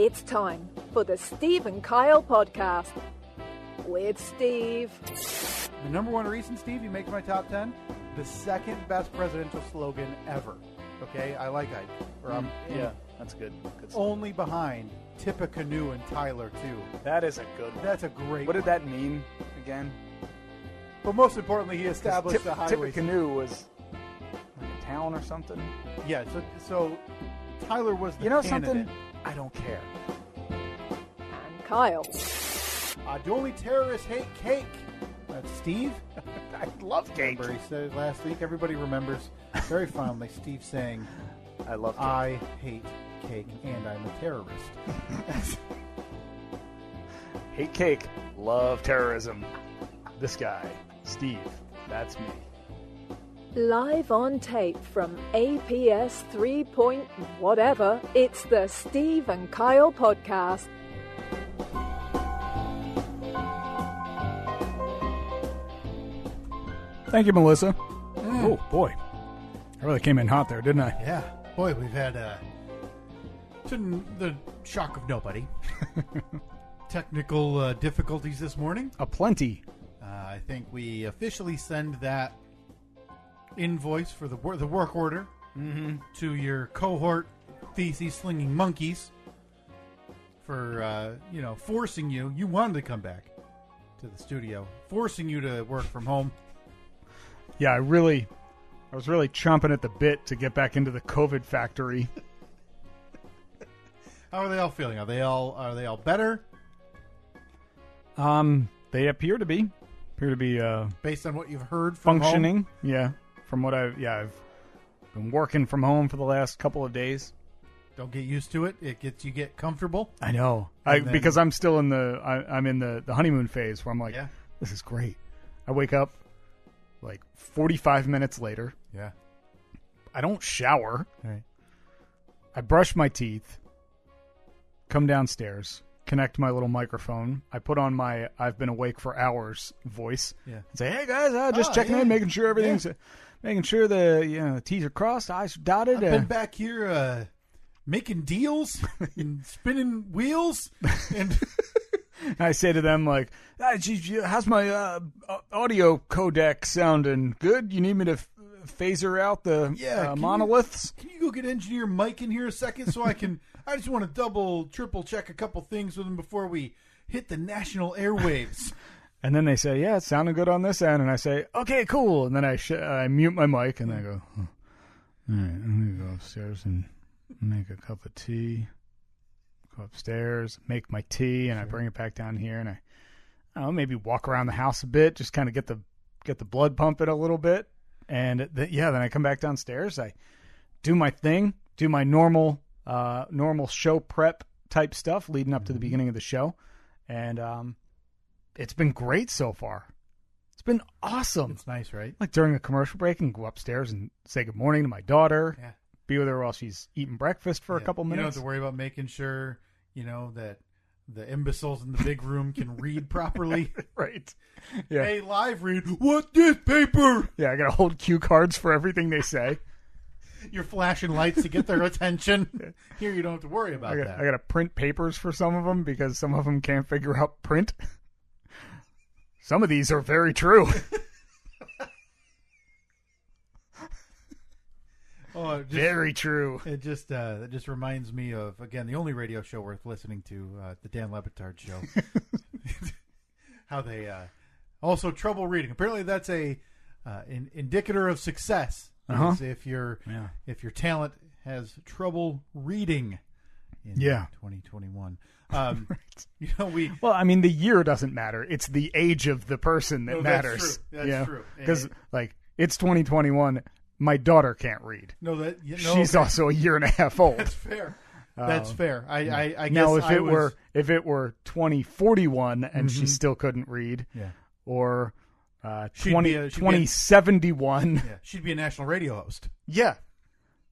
It's time for the Steve and Kyle podcast with Steve. The number one reason, Steve, you make my top 10, the second best presidential slogan ever. Okay, I like Ike. Yeah, that's good. Only behind Tippecanoe and Tyler, too. That is a good one. That's a great What did one. that mean again? But most importantly, he established the highways. Tippecanoe was like a town or something. Yeah, so Tyler was the candidate. Something? I don't care. And Kyle. Do only terrorists hate cake? That's Steve. I love cake. Remember, he said last week, everybody remembers very fondly Steve saying, I love cake. I hate cake and I'm a terrorist. Hate cake, love terrorism. This guy, Steve, that's me. Live on tape from APS 3 point whatever, it's the Steve and Kyle podcast. Thank you, Melissa. Oh, boy. I really came in hot there, didn't I? Yeah. Boy, we've had to the shock of nobody. Technical difficulties this morning. Aplenty. I think we officially send that invoice for the work order to your cohort feces-slinging monkeys for, forcing you. You wanted to come back to the studio. Forcing you to work from home. Yeah, I was really chomping at the bit to get back into the COVID factory. How are they all feeling? Are they all better? They appear to be Based on what you've heard from functioning. home? Yeah, from what I've been working from home for the last couple of days. Don't get used to it. You get comfortable. I know. Because I'm still in I'm in the honeymoon phase where I'm like, This is great. I wake up like 45 minutes later. Yeah. I don't shower. Right. I brush my teeth, come downstairs, connect my little microphone. I put on my "I've been awake for hours" voice. Yeah. And say, "Hey guys, just checking in, making sure everything's, making sure the T's are crossed, I's are dotted." I've been back here making deals and spinning wheels, and I say to them like, "How's my audio codec sounding? Good? You need me to phaser out the monoliths? Can you go get engineer Mike in here a second so I can? I just want to double, triple check a couple things with him before we hit the national airwaves." And then they say, "Yeah, it's sounding good on this end." And I say, "Okay, cool." And then I mute my mic and I go, "All right, I'm gonna go upstairs and make a cup of tea." Go upstairs, make my tea, and I bring it back down here, and I don't know, maybe walk around the house a bit, just kind of get the blood pumping a little bit, and then I come back downstairs. I do my thing, do my normal show prep type stuff leading up to the beginning of the show, and it's been great so far. It's been awesome. It's nice, right? Like during a commercial break, and go upstairs and say good morning to my daughter. Yeah. Be with her while she's eating breakfast for a couple minutes. You don't have to worry about making sure, that the imbeciles in the big room can read properly. Right. Yeah. Hey, live read. What this paper? Yeah, I got to hold cue cards for everything they say. You're flashing lights to get their attention. Here, you don't have to worry about that. I got to print papers for some of them because some of them can't figure out print. Some of these are very true. Very true. It just reminds me of, again, the only radio show worth listening to, the Dan Le Batard show. How they also trouble reading. Apparently, that's a indicator of success. If your talent has trouble reading in 2021. Right. Well, I mean, the year doesn't matter. It's the age of the person that matters. That's true. Because it's 2021. My daughter can't read. She's also a year and a half old. That's fair. That's fair. I guess now if it were 2041 and she still couldn't read, or 2071, she'd be a national radio host. Yeah.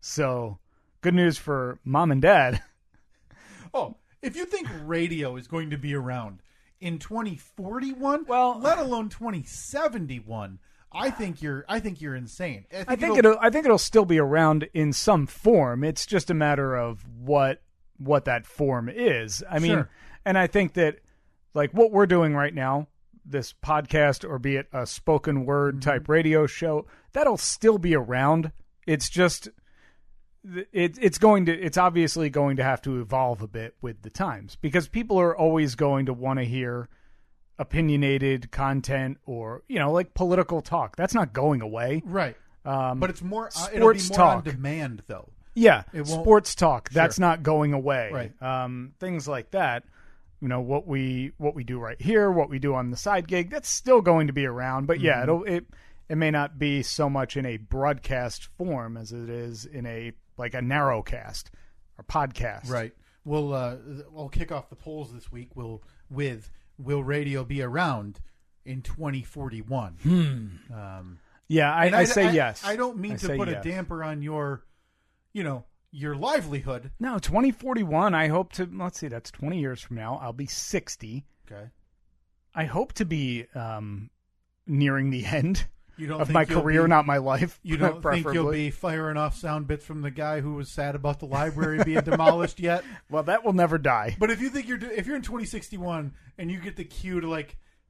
So good news for mom and dad. Oh, if you think radio is going to be around in 2041, let alone 2071. I think you're insane. I think it'll still be around in some form. It's just a matter of what what that form is. I mean, Sure. and I think that like what we're doing right now, this podcast, or be it a spoken word type radio show, that'll still be around. It's just it's obviously going to have to evolve a bit with the times, because people are always going to want to hear opinionated content, or like political talk. That's not going away, Right. But it's more sports it'll be more talk on demand, though. Yeah, It won't- sports talk. Sure. That's not going away. Right. Things like that. What we do right here, what we do on the side gig, that's still going to be around. But yeah, it may not be so much in a broadcast form as it is in a narrowcast or podcast. Right. We'll kick off the polls this week. Will radio be around in 2041? Yeah, I say yes. I don't mean I to say put yes. a damper on your livelihood. No, 2041. I hope to. Let's see. That's 20 years from now. I'll be 60. Okay. I hope to be nearing the end You don't of think my you'll career, be- not my life. You don't think you'll preferably. be firing off sound bits from the guy who was sad about the library being demolished yet? Well, that will never die. But if you think if you're in 2061 and you get the cue to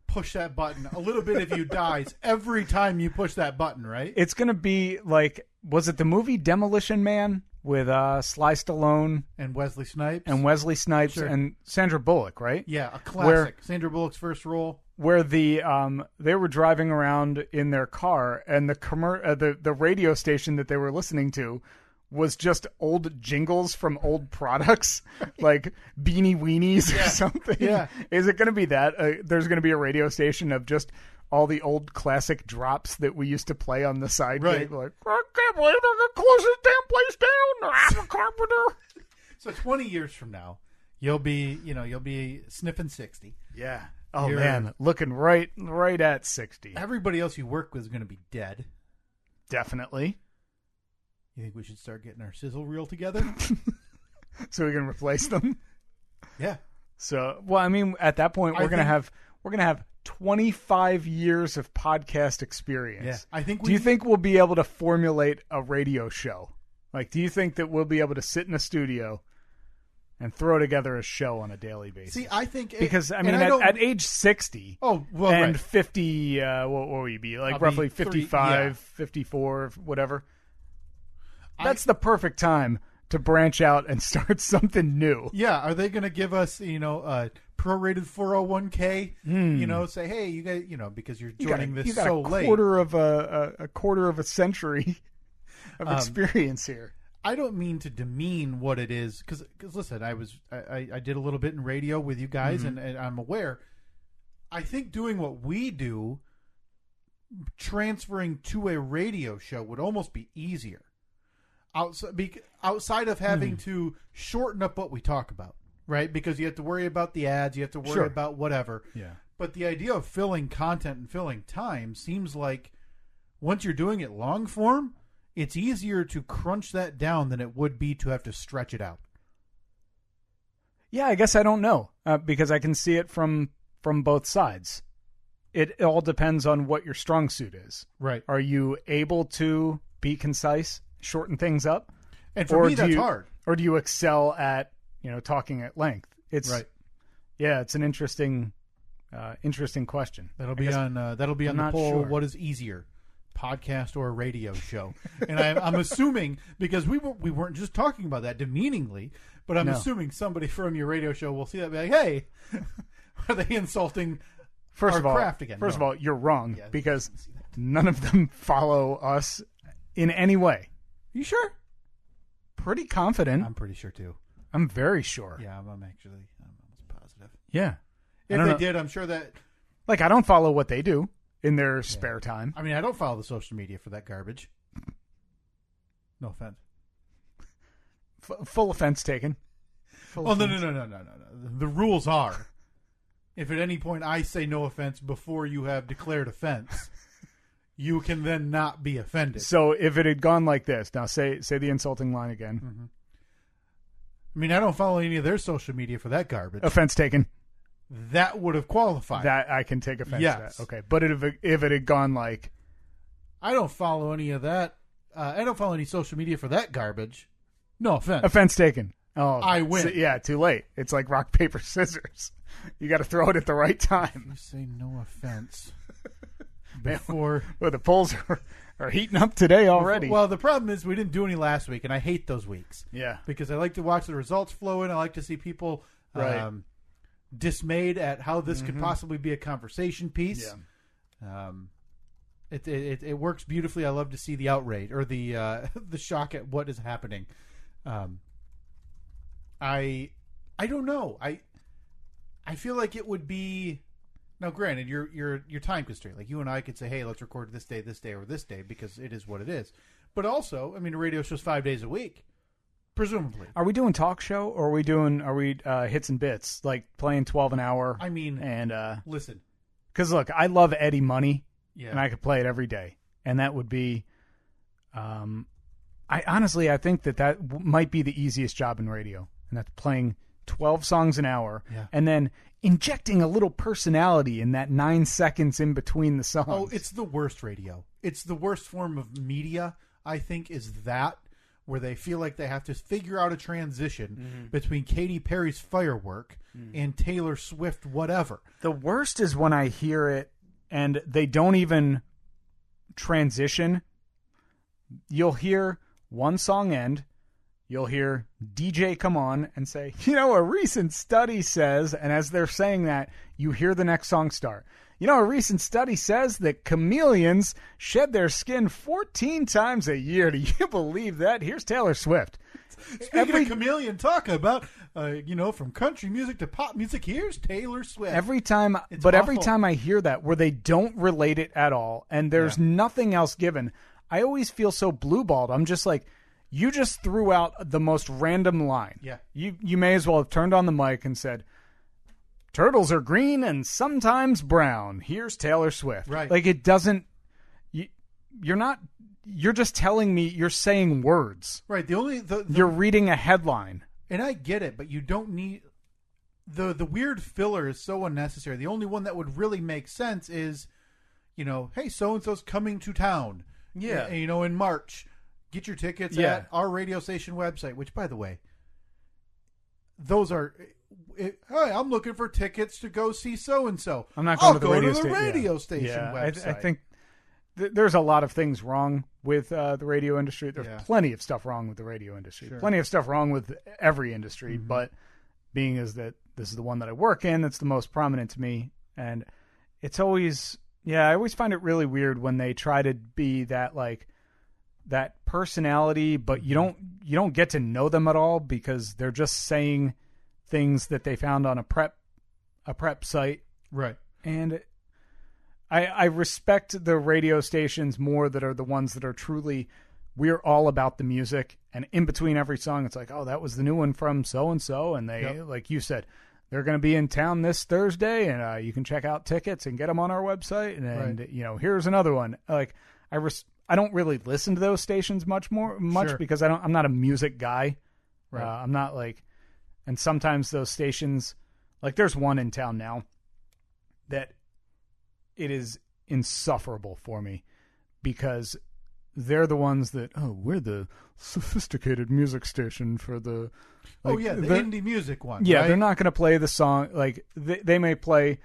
push that button, a little bit of you dies every time you push that button, right? It's going to be was it the movie Demolition Man with Sly Stallone And Wesley Snipes. and Wesley Snipes Sure. and Sandra Bullock, right? Yeah, a classic. Sandra Bullock's first role. Where they were driving around in their car, and the radio station that they were listening to was just old jingles from old products, like Beanie Weenies or something. Yeah. Is it going to be that? There's going to be a radio station of just all the old classic drops that we used to play on the side. Right. Gig, like, I can't believe they're going to close this damn place down. I'm a carpenter. So 20 years from now, you'll be sniffing 60. Yeah. Oh, You're- man. Looking right at 60. Everybody else you work with is going to be dead. Definitely. You think we should start getting our sizzle reel together? So we can replace them. Yeah. So, well, I mean, at that point, I we're gonna think- have 25 years of podcast experience. Yeah. I think Do you think we'll be able to formulate a radio show? Do you think that we'll be able to sit in a studio and throw together a show on a daily basis? See, I think because and at age 60 Oh, well, and right. 50, what will you be? I'll Roughly be 55, 54, whatever. That's the perfect time to branch out and start something new. Yeah, are they going to give us, a prorated 401k? Say, hey, you guys, because you're joining this so late. A quarter of a century of experience here. I don't mean to demean what it is, because listen, I did a little bit in radio with you guys, and I'm aware. I think doing what we do, transferring to a radio show would almost be easier. Outside of having to shorten up what we talk about, right? Because you have to worry about the ads, you have to worry about whatever. Yeah. But the idea of filling content and filling time seems like once you're doing it long form, it's easier to crunch that down than it would be to have to stretch it out. Yeah, I guess I don't know because I can see it from both sides. It all depends on what your strong suit is. Right. Are you able to be concise, shorten things up? And for me, that's hard. Or do you excel at talking at length? It's Right. Yeah, it's an interesting question. That'll be on the not poll. sure. What is easier, podcast or a radio show? And I'm assuming, because we weren't just talking about that demeaningly, but I'm assuming somebody from your radio show will see that and be like, hey, are they insulting First our of all, craft again? First No. of all, you're wrong Yeah, because I see that. none of them follow us in any way. You sure? Pretty confident. I'm pretty sure too. I'm very sure. Yeah, I'm almost positive. Yeah. I If don't they know. did, I'm sure that. I don't follow what they do in their spare time. I mean, I don't follow the social media for that garbage. No offense. Full offense taken. Oh, no. The rules are, if at any point I say no offense before you have declared offense, you can then not be offended. So if it had gone like this, now say the insulting line again. I mean, I don't follow any of their social media for that garbage. Offense taken. That would have qualified. That I can take offense Yes. to that. Okay. But if it had gone like, I don't follow any of that. I don't follow any social media for that garbage. No offense. offense taken. Oh, I win. Yeah, too late. It's like rock, paper, scissors. You got to throw it at the right time. You say no offense before. Well, the polls are heating up today already. Well, the problem is we didn't do any last week, and I hate those weeks. Yeah. Because I like to watch the results flow in. I like to see people dismayed at how this could possibly be a conversation piece. Yeah. It works beautifully. I love to see the outrage or the shock at what is happening. I don't know. I feel like it would be now. Granted, you're time constrained. Like you and I could say, "Hey, let's record this day, or this day," because it is what it is. But also, I mean, a radio show's 5 days a week, presumably. Are we doing talk show, or are we hits and bits, like playing 12 an hour? I mean, and listen, because look, I love Eddie Money, yeah, and I could play it every day, and that would be, I honestly think that might be the easiest job in radio, and that's playing 12 songs an hour, and then injecting a little personality in that 9 seconds in between the songs. Oh, it's the worst radio. It's the worst form of media, I think, is that, where they feel like they have to figure out a transition between Katy Perry's Firework and Taylor Swift whatever. The worst is when I hear it and they don't even transition. You'll hear one song end. You'll hear DJ come on and say, a recent study says, and as they're saying that, you hear the next song start. A recent study says that chameleons shed their skin 14 times a year. Do you believe that? Here's Taylor Swift. Speaking of chameleon, talk about, from country music to pop music, here's Taylor Swift. Every time I hear that, where they don't relate it at all, and there's nothing else given, I always feel so blue-balled. I'm just like, you just threw out the most random line. Yeah. You may as well have turned on the mic and said, turtles are green and sometimes brown. Here's Taylor Swift. Right. Like, it doesn't... You're just telling me you're saying words. Right. You're reading a headline. And I get it, but you don't need... The weird filler is so unnecessary. The only one that would really make sense is, hey, so-and-so's coming to town. Yeah. In March. Get your tickets at our radio station website, which, by the way, those are... hey, I'm looking for tickets to go see so-and-so. I'm not going to the radio station website. I think there's a lot of things wrong with the radio industry. There's plenty of stuff wrong with the radio industry. Sure. Plenty of stuff wrong with every industry, but being as that this is the one that I work in, that's the most prominent to me. And it's always... I always find it really weird when they try to be that, like, that personality, but you don't get to know them at all because they're just saying things that they found on a prep site. Right. And I respect the radio stations more that are the ones that are truly, we're all about the music, and in between every song it's like, oh, that was the new one from so-and-so, and they, like you said, they're going to be in town this Thursday, and you can check out tickets and get them on our website, and here's another one. Like, I don't really listen to those stations much because I'm not a music guy. Right. I'm not like, and sometimes those stations, like there's one in town now that it is insufferable for me because they're the ones that, we're the sophisticated music station for the, like, the indie music one. Yeah. Right? They're not going to play the song. Like they may play,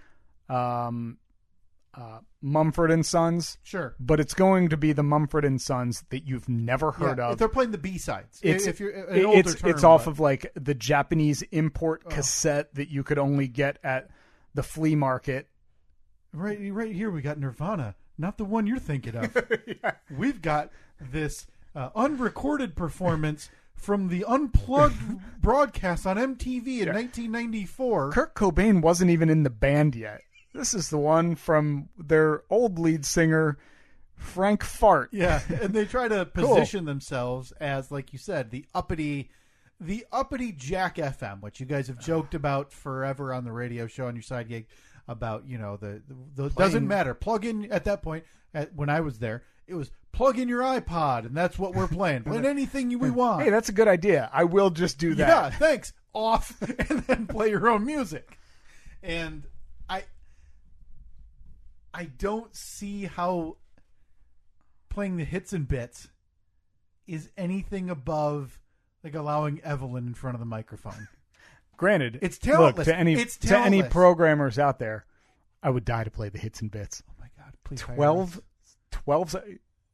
Mumford & Sons. Sure. But it's going to be the Mumford & Sons that you've never heard of. If they're playing the B-sides. It's off of like the Japanese import cassette that you could only get at the flea market. Right here we got Nirvana, not the one you're thinking of. We've got this unrecorded performance from the Unplugged broadcast on MTV in 1994. Kurt Cobain wasn't even in the band yet. This is the one from their old lead singer, Frank Fart. Yeah, and they try to position themselves as, like you said, the uppity Jack FM, which you guys have joked about forever on the radio show on your side gig about, the doesn't matter. Plug in at that point, when I was there, it was plug in your iPod, and that's what we're playing. Play anything we want. Hey, that's a good idea. I will just do that. Yeah, thanks. Off, and then play your own music. And I don't see how playing the hits and bits is anything above Like allowing Evelyn in front of the microphone. Granted, it's talentless. Look, to any programmers out there, I would die to play the hits and bits. Oh my God, please. 12.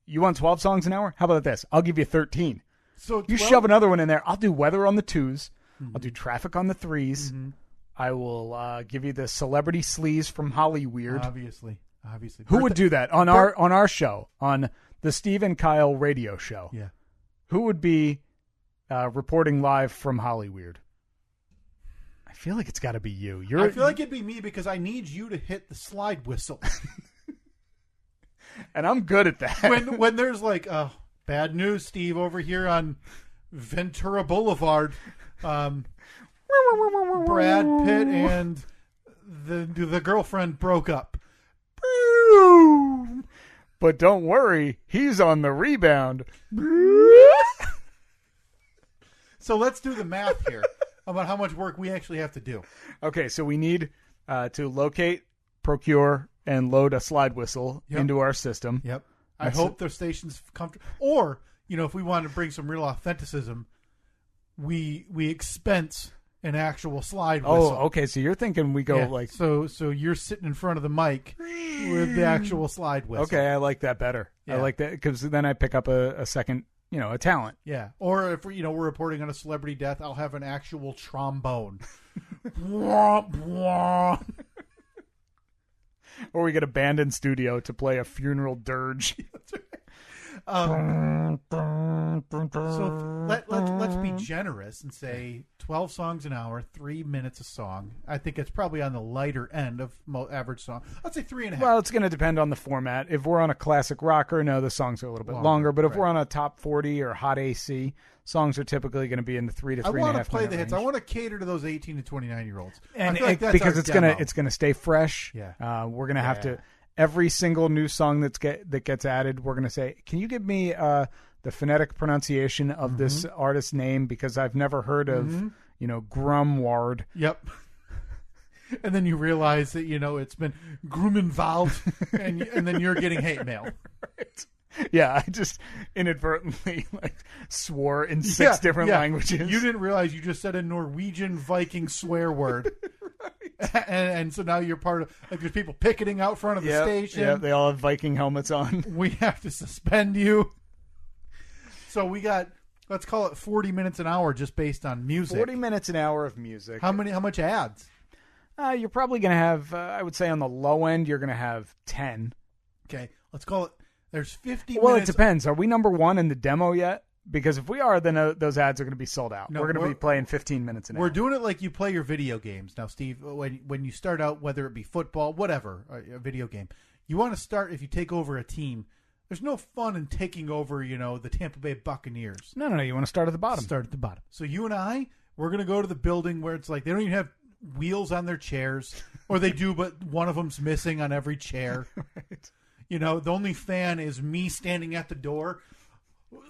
You want 12 songs an hour? How about this? I'll give you 13. So you shove another one in there. I'll do weather on the 2s. I'll do traffic on the 3s. I will give you the celebrity sleaze from Hollyweird. Obviously. Who would do that on our show, on the Steve and Kyle radio show? Yeah. Who would be reporting live from Hollyweird? I feel like it's got to be you. I feel like it'd be me because I need you to hit the slide whistle. And I'm good at that. When there's like, bad news, Steve, over here on Ventura Boulevard. Brad Pitt and the girlfriend broke up. But don't worry, he's on the rebound. So let's do the math here about how much work we actually have to do. Okay, so we need to locate, procure, and load a slide whistle into our system. Yep. I hope the station's comfortable. Or, if we want to bring some real authenticism, we expense an actual slide whistle. Oh, okay. So you're thinking we go like... So you're sitting in front of the mic with the actual slide whistle. Okay, I like that better. Yeah. I like that because then I pick up a second, a talent. Yeah. Or if we're reporting on a celebrity death, I'll have an actual trombone. Or we get a band in studio to play a funeral dirge. That's right. So let's be generous and say 12 songs an hour, 3 minutes a song. I think it's probably on the lighter end of average song. Let's say 3.5. Well, it's going to depend on the format. If we're on a classic rocker, no, the songs are a little bit longer. But if we're on a top 40 or hot AC, songs are typically going to be in the 3 to 3.5 minute range. I want to play the hits. I want to cater to those 18 to 29-year-olds. And because it's going to stay fresh. Yeah. We're going to have to. Every single new song that gets added, we're going to say, can you give me the phonetic pronunciation of this artist's name? Because I've never heard of, Grumward. Yep. And then you realize that, it's been Grumenwald, and then you're getting hate mail. Right. Yeah, I just inadvertently swore in 6 different languages. You didn't realize you just said a Norwegian Viking swear word. And so now you're part of there's people picketing out front of the station. Yeah, they all have Viking helmets on. We have to suspend you. So we got, let's call it 40 minutes an hour just based on music. 40 minutes an hour of music. How much ads? You're probably going to have, I would say on the low end, you're going to have 10. Okay, let's call it, there's 50 Well, minutes. it depends. Are we number 1 in the demo yet? Because if we are, then those ads are going to be sold out. No, we're going to be playing 15 minutes an hour. We're doing it like you play your video games. Now, Steve, when you start out, whether it be football, whatever, a video game, you want to start, if you take over a team, there's no fun in taking over, the Tampa Bay Buccaneers. No. You want to start at the bottom. Start at the bottom. So you and we're going to go to the building where it's like they don't even have wheels on their chairs, or they do, but one of them's missing on every chair. Right. The only fan is me standing at the door,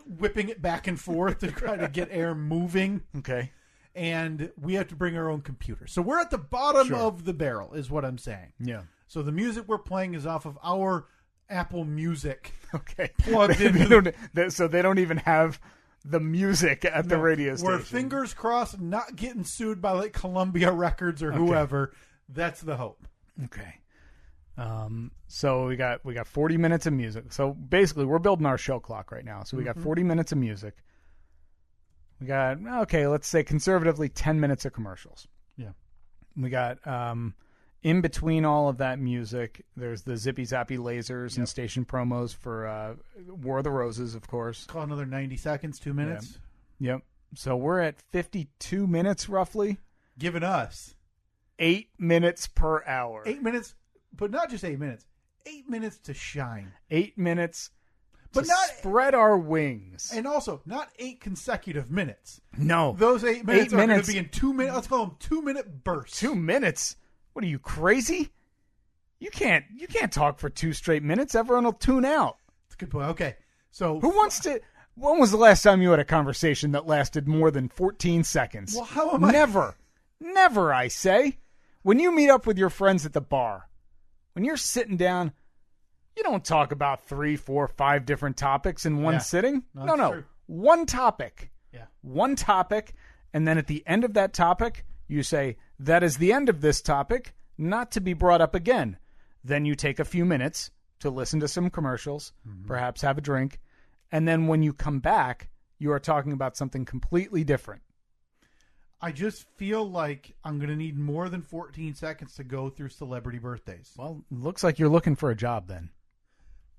whipping it back and forth to try to get air moving. Okay. And we have to bring our own computer. So we're at the bottom of the barrel, is what I'm saying. Yeah. So the music we're playing is off of our Apple Music. Okay. Plugged in. So they don't even have the music at the radio station. We're fingers crossed, not getting sued by like Columbia Records or whoever. That's the hope. Okay. So we got 40 minutes of music. So basically we're building our show clock right now. So we got 40 minutes of music. We got, let's say conservatively 10 minutes of commercials. Yeah. We got, in between all of that music, there's the zippy zappy lasers and station promos for, War of the Roses, of course. Call another 90 seconds, 2 minutes. Yep. So we're at 52 minutes roughly. Giving us 8 minutes per hour. 8 minutes. But not just 8 minutes. 8 minutes to shine. 8 minutes but to not, spread our wings. And also, not 8 consecutive minutes. No. Those 8 minutes are going to be in 2 minutes. Let's call them 2-minute bursts. 2 minutes? What are you, crazy? You can't talk for 2 straight minutes. Everyone will tune out. That's a good point. Okay. So who wants to... When was the last time you had a conversation that lasted more than 14 seconds? Well, how am I... Never, I say. When you meet up with your friends at the bar... When you're sitting down, you don't talk about 3, 4, 5 different topics in one sitting. No. True. One topic. Yeah. One topic, and then at the end of that topic, you say, that is the end of this topic, not to be brought up again. Then you take a few minutes to listen to some commercials, perhaps have a drink, and then when you come back, you are talking about something completely different. I just feel like I'm going to need more than 14 seconds to go through celebrity birthdays. Well, it looks like you're looking for a job then.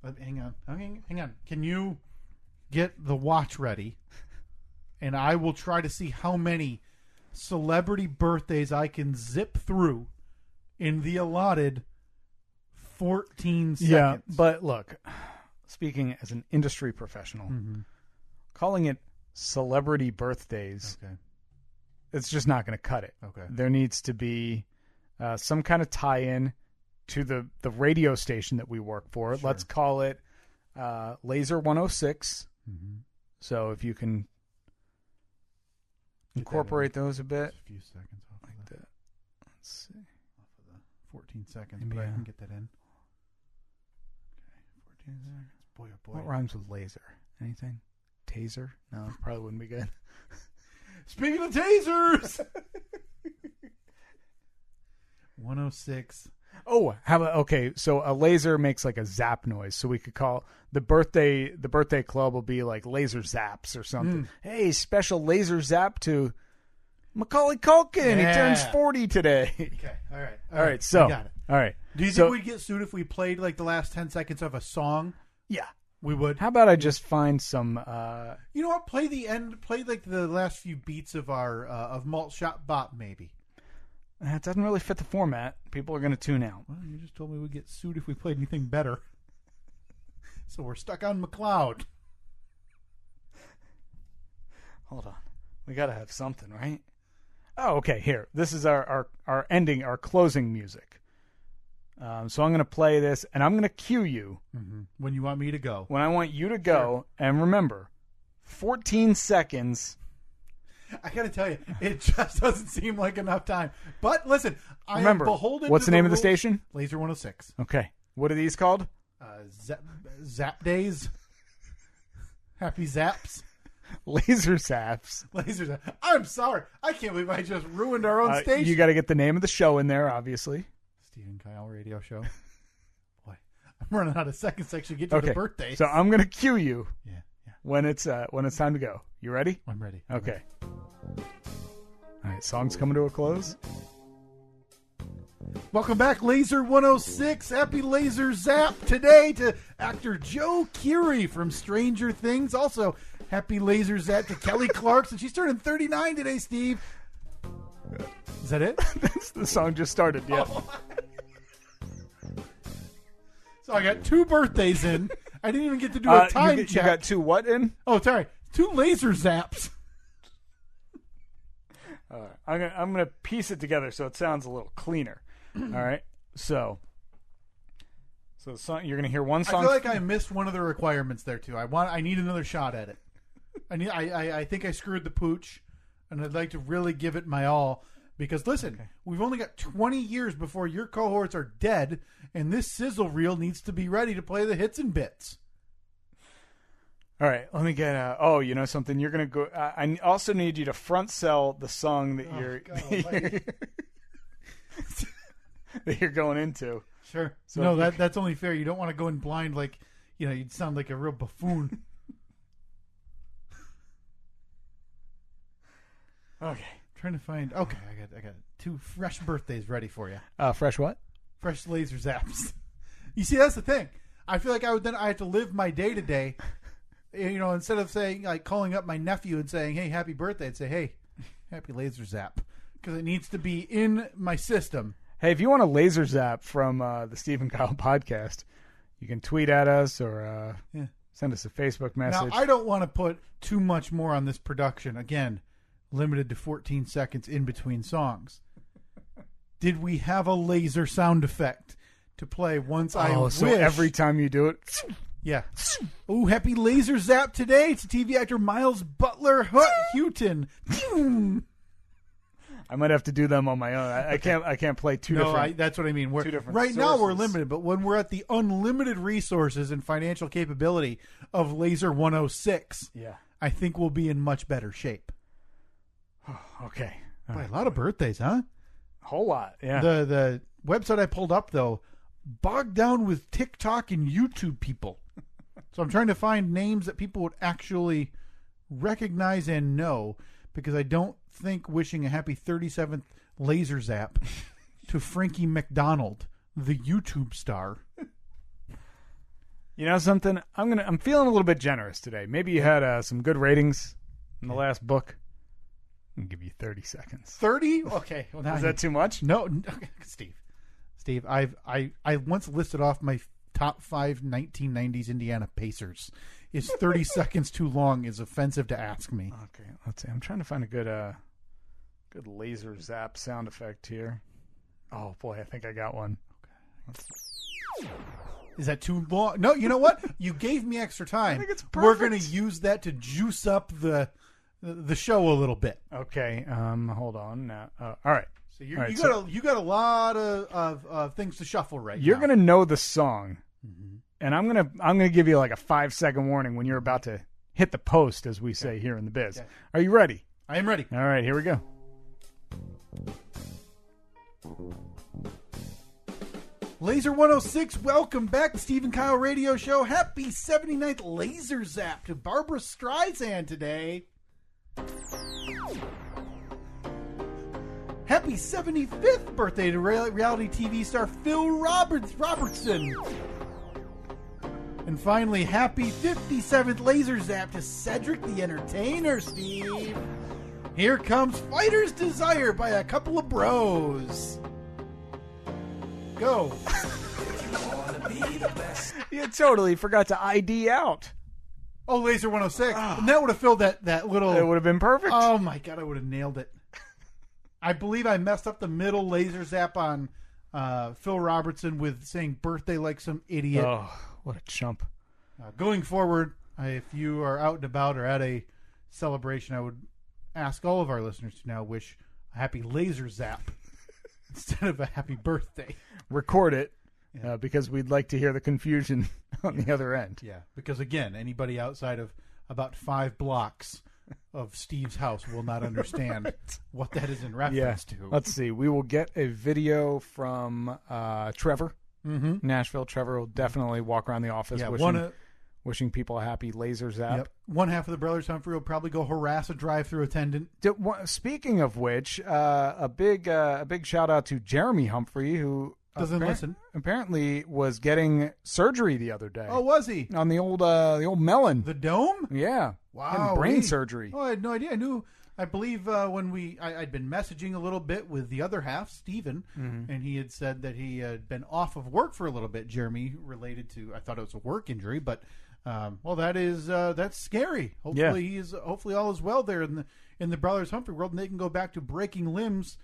But hang on. Hang on. Can you get the watch ready? And I will try to see how many celebrity birthdays I can zip through in the allotted 14 seconds. Yeah, but look, speaking as an industry professional, calling it celebrity birthdays, it's just not going to cut it. Okay. There needs to be some kind of tie-in to the radio station that we work for. Sure. Let's call it Laser 106. So if you can incorporate those a bit. Just a few seconds off like of that. Let's see. Off of the 14 seconds, Maybe, but I can get that in. Okay, 14 seconds. Boy, oh boy. What rhymes with laser? Anything? Taser? No, probably wouldn't be good. Speaking of tasers! 106. Oh, how about, okay, so a laser makes like a zap noise, so we could call the birthday club will be like laser zaps or something. Hey, special laser zap to Macaulay Culkin. Yeah. He turns 40 today. Okay, all right. All right, so I got it. all right. Do you think we'd get sued if we played like the last 10 seconds of a song? Yeah. We would. How about I just find some You know what? Play the end. Play like the last few beats of our of Malt Shop Bop, maybe. it doesn't really fit the format. People are going to tune out. Well, you just told me we'd get sued if we played anything better. So we're stuck on MacLeod. Hold on. We got to have something, right? Oh, okay. Here. This is our ending, our closing music. So I'm going to play this, and I'm going to cue you. When you want me to go. When I want you to go. Sure. And remember, 14 seconds. I got to tell you, it just doesn't seem like enough time. But listen, remember, I am beholden what's to the name rules. of the station? Laser 106. Okay. What are these called? Zap Days. Happy Zaps. Laser Zaps. Laser Zaps. I'm sorry. I can't believe I just ruined our own station. You got to get the name of the show in there, obviously. Steve and Kyle radio show. Boy, I'm running out of seconds to actually get to the birthday. So I'm going to cue you. Yeah. When it's time to go. You ready? I'm ready. Okay. All right, song's coming to a close. Welcome back, Laser 106. Happy Laser Zap today to actor Joe Keery from Stranger Things. Also, happy Laser Zap to Kelly Clarkson. She's turning 39 today, Steve. Is that it? The song just started, yeah. Oh. So I got 2 birthdays in. I didn't even get to do a time check. You got 2 what in? Oh, sorry. 2 Laser Zaps. I'm gonna piece it together so it sounds a little cleaner. All right. So the song, you're gonna hear one song. I feel like I missed one of the requirements there too. I need another shot at it. I think I screwed the pooch, and I'd like to really give it my all. Because listen, we've only got 20 years before your cohorts are dead, and this sizzle reel needs to be ready to play the hits and bits. All right, let me get. You know something? You're gonna go. I also need you to front sell the song that that you're going into. Sure. So no, that's only fair. You don't want to go in blind like you'd sound like a real buffoon. Okay. Trying to find. Okay, I got 2 fresh birthdays ready for you. Fresh what? Fresh Laser Zaps. You see, that's the thing. I feel like I have to live my day to day. Instead of saying calling up my nephew and saying, "Hey, happy birthday," I'd say, "Hey, happy Laser Zap," because it needs to be in my system. Hey, if you want a laser zap from the Steve and Kyle podcast, you can tweet at us or send us a Facebook message. Now, I don't want to put too much more on this production. Again, limited to 14 seconds in between songs. Did we have a laser sound effect to play once I wish? So every time you do it... Yeah. Oh, happy Laser Zap today to TV actor Miles Butler Houghton. I might have to do them on my own. I can't play two different. That's what I mean. Two different right sources. Now we're limited, but when we're at the unlimited resources and financial capability of Laser 106, I think we'll be in much better shape. Okay. Boy, a lot of birthdays, huh? A whole lot, yeah. The website I pulled up, though, bogged down with TikTok and YouTube people. So I'm trying to find names that people would actually recognize and know, because I don't think wishing a happy 37th laser zap to Frankie McDonald, the YouTube star. You know something? I'm feeling a little bit generous today. Maybe you had some good ratings in the last book. I'm gonna give you 30 seconds. 30? Okay. Well, now is that too much? No, Steve. I once listed off my top 5 1990s Indiana Pacers. Is 30 seconds too long? Is offensive to ask me. Okay, let's see. I'm trying to find a good laser zap sound effect here. Oh boy, I think I got one. Okay. Is that too long? No, you know what? You gave me extra time. I think it's We're perfect. going to use that to juice up the show a little bit. Okay, hold on now. All right. So you got a lot of things to shuffle right now. You're going to know the song, and I'm gonna give you like a 5-second warning when you're about to hit the post, as we say here in the biz. Okay. Are you ready? I am ready. All right, here we go. Laser 106, welcome back to Steve and Kyle Radio Show. Happy 79th Laser Zap to Barbara Streisand today. Happy 75th birthday to reality TV star Phil Robertson. And finally, happy 57th Laser Zap to Cedric the Entertainer, Steve. Here comes Fighter's Desire by a couple of bros. Go. You totally forgot to ID out. Oh, Laser 106. And that would have filled that little... It would have been perfect. Oh, my God. I would have nailed it. I believe I messed up the middle laser zap on Phil Robertson with saying birthday like some idiot. Oh, what a chump. Going forward, if you are out and about or at a celebration, I would ask all of our listeners to now wish a happy laser zap instead of a happy birthday. Record it because we'd like to hear the confusion on the other end. Yeah, because again, anybody outside of about 5 blocks of Steve's house will not understand what that is in reference to. Let's see. We will get a video from Trevor, Nashville. Trevor will definitely walk around the office wishing people a happy laser zap. Yep. One half of the Brothers Humphrey will probably go harass a drive-through attendant. Speaking of which, a big shout out to Jeremy Humphrey, who doesn't listen. Apparently was getting surgery the other day. Oh, was he? On the old melon. The dome? Yeah. Wow. Brain surgery. Oh, I had no idea. I believe when I'd been messaging a little bit with the other half, Steven, and he had said that he had been off of work for a little bit, Jeremy, related to, I thought it was a work injury, but that's scary. Hopefully hopefully all is well there in the Brothers Humphrey world, and they can go back to breaking limbs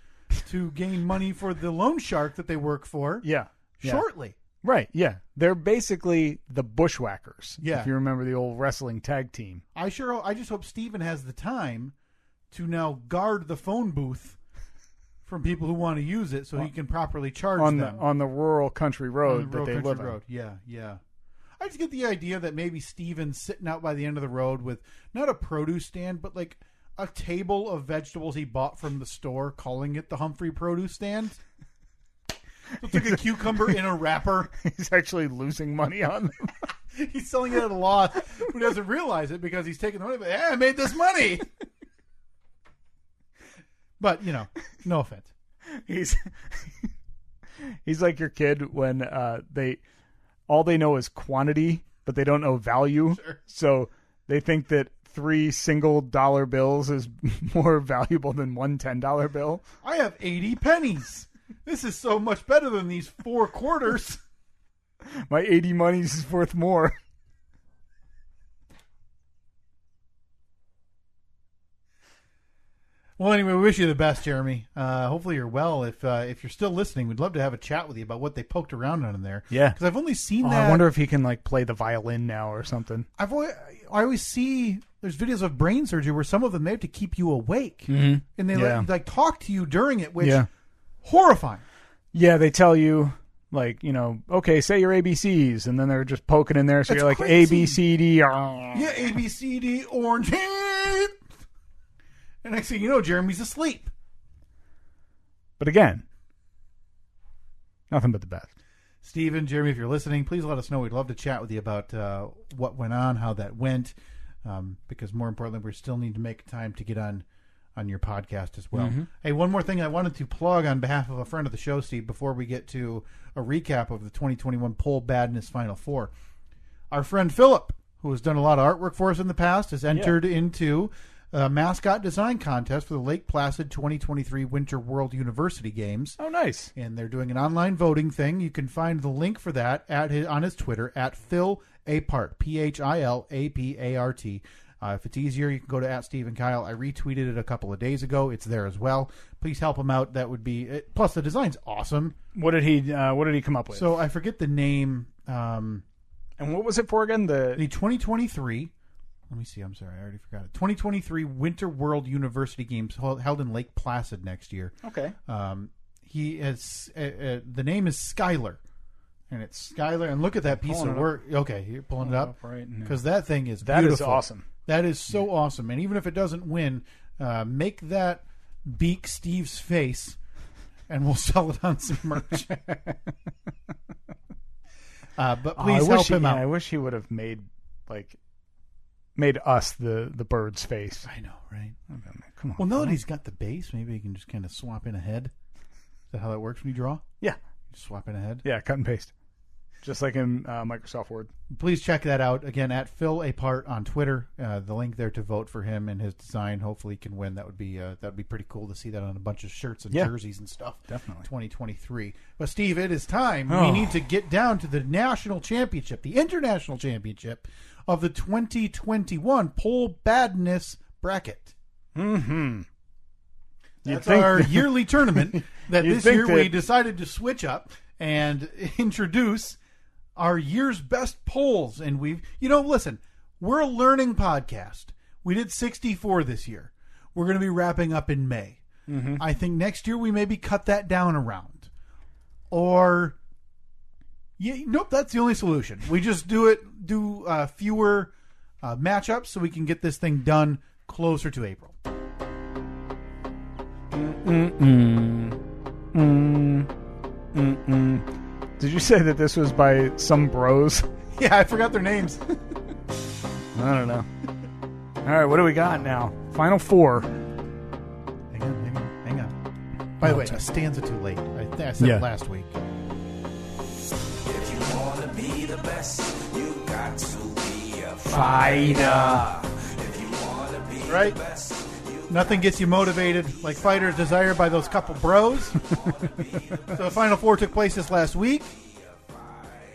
to gain money for the loan shark that they work for. Yeah. Shortly. Right, yeah. They're basically the Bushwhackers. Yeah. If you remember the old wrestling tag team. I just hope Steven has the time to now guard the phone booth from people who want to use it so he can properly charge them. On the rural country road that they live on. Yeah. I just get the idea that maybe Steven's sitting out by the end of the road with not a produce stand, but like a table of vegetables he bought from the store, calling it the Humphrey Produce Stand. It's like a cucumber in a wrapper. He's actually losing money on them. He's selling it at a loss, but he doesn't realize it because he's taking the money. But I made this money. But, no offense. He's like your kid when all they know is quantity, but they don't know value. Sure. So they think that 3 single dollar bills is more valuable than one $10 bill. I have 80 pennies. This is so much better than these 4 quarters. My 80 monies is worth more. Well, anyway, we wish you the best, Jeremy. Hopefully you're well. If you're still listening, we'd love to have a chat with you about what they poked around on in there. Yeah. Because I've only seen that. I wonder if he can play the violin now or something. I always see there's videos of brain surgery where some of them they have to keep you awake. Mm-hmm. And they talk to you during it, which Yeah. horrifying. Yeah, they tell you Like, okay, say your ABCs, and then they're just poking in there, so you're like crazy. A, B, C, D. Yeah, A, B, C, D, orange. And next thing you know, Jeremy's asleep. But again, nothing but the best. Steven, Jeremy, if you're listening, please let us know. We'd love to chat with you about what went on, how that went, because more importantly, we still need to make time to get on your podcast as well. Mm-hmm. Hey, one more thing I wanted to plug on behalf of a friend of the show, Steve, before we get to a recap of the 2021 Poll Badness Final Four. Our friend Philip, who has done a lot of artwork for us in the past, has entered into a mascot design contest for the Lake Placid 2023 Winter World University Games. Oh, nice. And they're doing an online voting thing. You can find the link for that on his Twitter at Phil Apart, PhilApart. If it's easier, you can go to at Steve and Kyle. I retweeted it a couple of days ago. It's there as well. Please help him out. That would be it. Plus, the design's awesome. What did he come up with? So I forget the name. And what was it for again? The 2023. Let me see. I'm sorry, I already forgot it. 2023 Winter World University Games held in Lake Placid next year. Okay. He has the name is Skylar. And it's Skylar, and look at that piece of work. Okay, you're pulling it up right now. Because that thing is beautiful. That is awesome. That is so awesome. And even if it doesn't win, make that beak Steve's face, and we'll sell it on some merch. But please help him out. I wish he would have made us the bird's face. I know, right? Come on. Well, now that he's got the base, maybe he can just kind of swap in a head. Is that how that works when you draw? Yeah. Just swap in a head? Yeah, cut and paste. Just like in Microsoft Word. Please check that out. Again, at Phil Apart on Twitter. The link there to vote for him and his design. Hopefully he can win. That would be pretty cool to see that on a bunch of shirts and jerseys and stuff. Definitely. 2023. But, Steve, it is time. We need to get down to the national championship, the international championship of the 2021 Poll Badness Bracket. Mm-hmm. That's our yearly tournament that this year we decided to switch up and introduce our year's best polls. And listen, we're a learning podcast. We did 64 this year. We're going to be wrapping up in May. Mm-hmm. I think next year we maybe cut that down a round. Or, nope, that's the only solution. We just do fewer matchups so we can get this thing done closer to April. Did you say that this was by some bros? Yeah, I forgot their names. I don't know. All right, what do we got now? Final four. Hang on. By the way, a stanza too late. I said it last week. If you want to be the best, you got to be a fighter. If you want to be the best, nothing gets you motivated like fighters desired by those couple bros. So the Final Four took place this last week.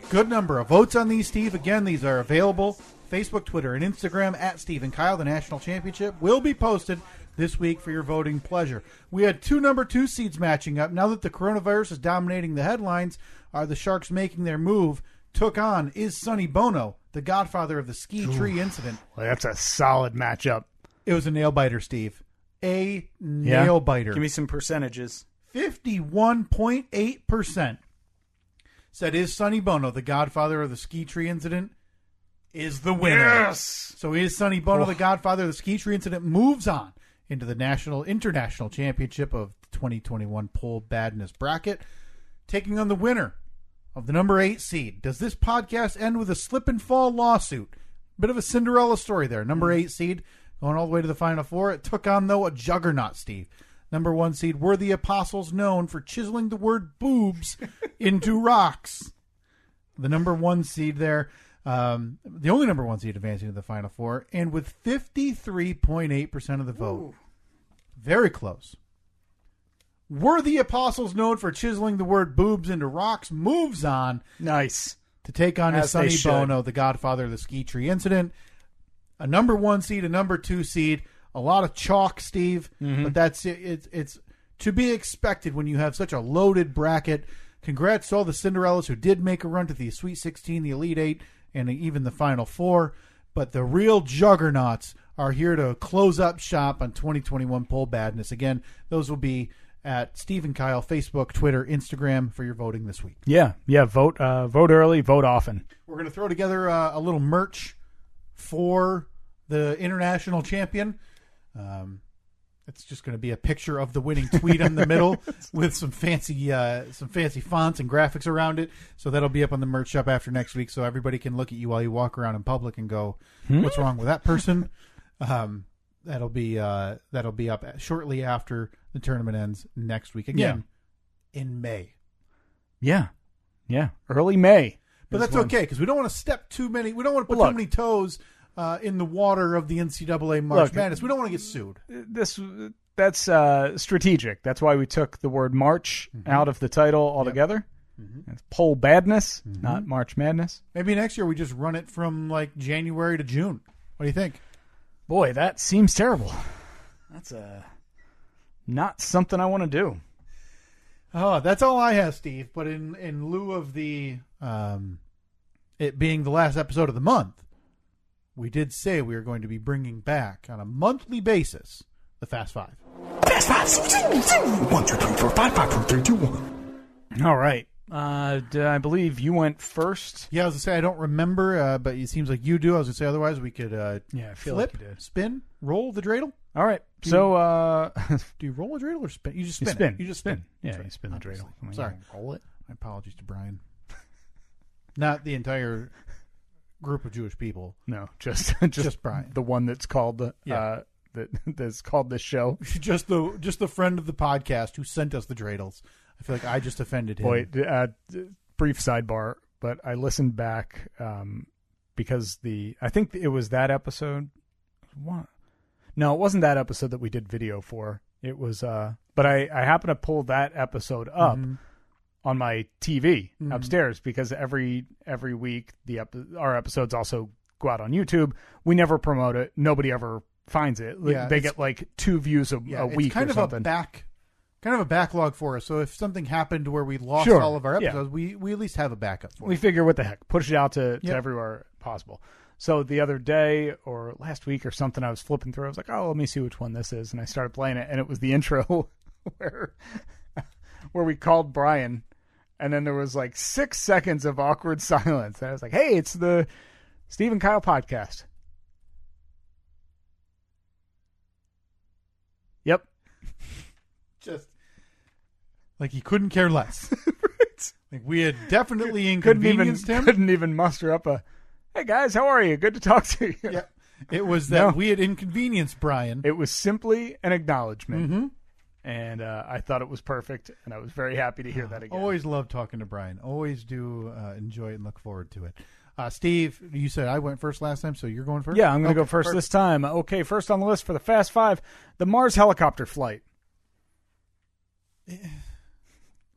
Good number of votes on these, Steve. Again, these are available. Facebook, Twitter, and Instagram at Steve and Kyle. The national championship will be posted this week for your voting pleasure. We had two number 2 seeds matching up. Now that the coronavirus is dominating the headlines, are the Sharks making their move? Took on is Sonny Bono, the godfather of the ski tree incident. Well, that's a solid matchup. It was a nail-biter, Steve. A nail-biter. Give me some percentages. 51.8% said is Sonny Bono, the godfather of the ski tree incident, is the winner. Yes! So is Sonny Bono, the godfather of the ski tree incident, moves on into the international championship of the 2021 Poll Badness Bracket, taking on the winner of the number 8 seed. Does this podcast end with a slip and fall lawsuit? Bit of a Cinderella story there. Number 8 seed going all the way to the Final Four. It took on, though, a juggernaut, Steve. Number 1 seed were the Apostles, known for chiseling the word boobs into rocks. The number 1 seed there, the only number 1 seed advancing to the Final Four, and with 53.8% of the vote. Ooh. Very close. Were the Apostles, known for chiseling the word boobs into rocks, moves on. Nice. To take on his Sonny Bono, the godfather of the ski tree incident. A number 1 seed, a number 2 seed. A lot of chalk, Steve, but that's it. It's to be expected when you have such a loaded bracket. Congrats to all the Cinderellas who did make a run to the Sweet 16, the Elite 8, and even the Final Four. But the real juggernauts are here to close up shop on 2021 Poll Badness. Again, those will be at Steve and Kyle, Facebook, Twitter, Instagram for your voting this week. Yeah. Vote early, vote often. We're going to throw together a little merch for the international champion. It's just going to be a picture of the winning tweet in the middle with some fancy fonts and graphics around it. So that'll be up on the merch shop after next week, so everybody can look at you while you walk around in public and go, "What's wrong with that person?" That'll be up shortly after the tournament ends next week. Again, in May. Yeah, early May. But that's okay because we don't want to step too many. We don't want to put too many toes in the water of the NCAA March Madness. We don't want to get sued. That's strategic. That's why we took the word March out of the title altogether. It's Pole Badness, not March Madness. Maybe next year we just run it from like January to June. What do you think? Boy, that seems terrible. That's not something I want to do. Oh, that's all I have, Steve. But in lieu of the it being the last episode of the month, we did say we are going to be bringing back on a monthly basis the Fast Five. Fast Five. 1, 2, 3, 4, 5, 5, 4, 3, 2, 1. All right. I believe you went first. Yeah, I was going to say I don't remember, but it seems like you do. I was going to say otherwise we could I feel flip, like you did. spin, roll the dreidel. All right. Do you roll a dreidel or spin? You just spin. spin. You just spin. Yeah, That's right. you spin the dreidel. Obviously. Sorry. Roll it. My apologies to Brian. Not the entire group of Jewish people. No, just Brian, the one that's called that's called this show. just the friend of the podcast who sent us the dreidels. I feel like I just offended him. Boy, brief sidebar, but I listened back because I think it was that episode. What? No, it wasn't that episode that we did video for. It was, but I happened to pull that episode up on my TV upstairs because every week our episodes also go out on YouTube. We never promote it. Nobody ever finds it. Yeah, they get like 2 views a week it's kind or of something. Kind of a backlog for us. So if something happened where we lost Sure, all of our episodes, we at least have a backup for We it. figure, what the heck, push it out to everywhere possible. So the other day or last week or something, I was flipping through. I was like, oh, let me see which one this is. And I started playing it, and it was the intro where we called Brian, and then there was like 6 seconds of awkward silence. And I was like, hey, it's the Steve and Kyle podcast. Yep. Just like he couldn't care less. Right. Like we had definitely inconvenienced him. Couldn't even muster up a, hey guys, how are you? Good to talk to you. Yeah. It was that we had inconvenienced Brian. It was simply an acknowledgement. And I thought it was perfect, and I was very happy to hear that again. Always love talking to Brian. Always do enjoy it and look forward to it. Steve, you said I went first last time, so you're going first? Yeah, I'm going to go first this time. Okay, first on the list for the Fast Five, the Mars helicopter flight.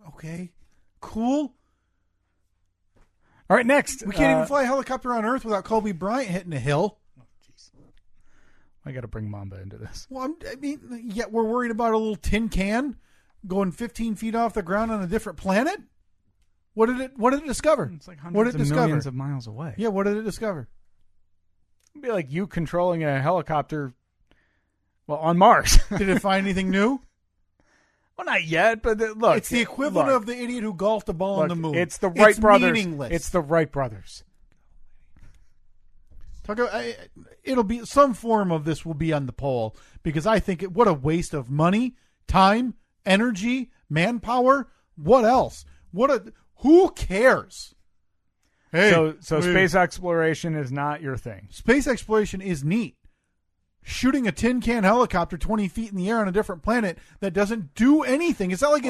Okay. Cool. All right, next. We can't even fly a helicopter on Earth without Kobe Bryant hitting a hill. I got to bring Mamba into this. Well, yet we're worried about a little tin can going 15 feet off the ground on a different planet? What did it discover? It's like hundreds of millions of miles away. Yeah, what did it discover? It'd be like you controlling a helicopter, on Mars. Did it find anything new? Well, not yet, but look. It's the equivalent of the idiot who golfed a ball on the moon. It's the Wright brothers. Meaningless. It's the Wright brothers. It'll be some form of this will be on the poll because I think what a waste of money, time, energy, manpower. What else? Who cares? Hey, so space exploration is not your thing. Space exploration is neat. Shooting a tin can helicopter 20 feet in the air on a different planet that doesn't do anything. It's not like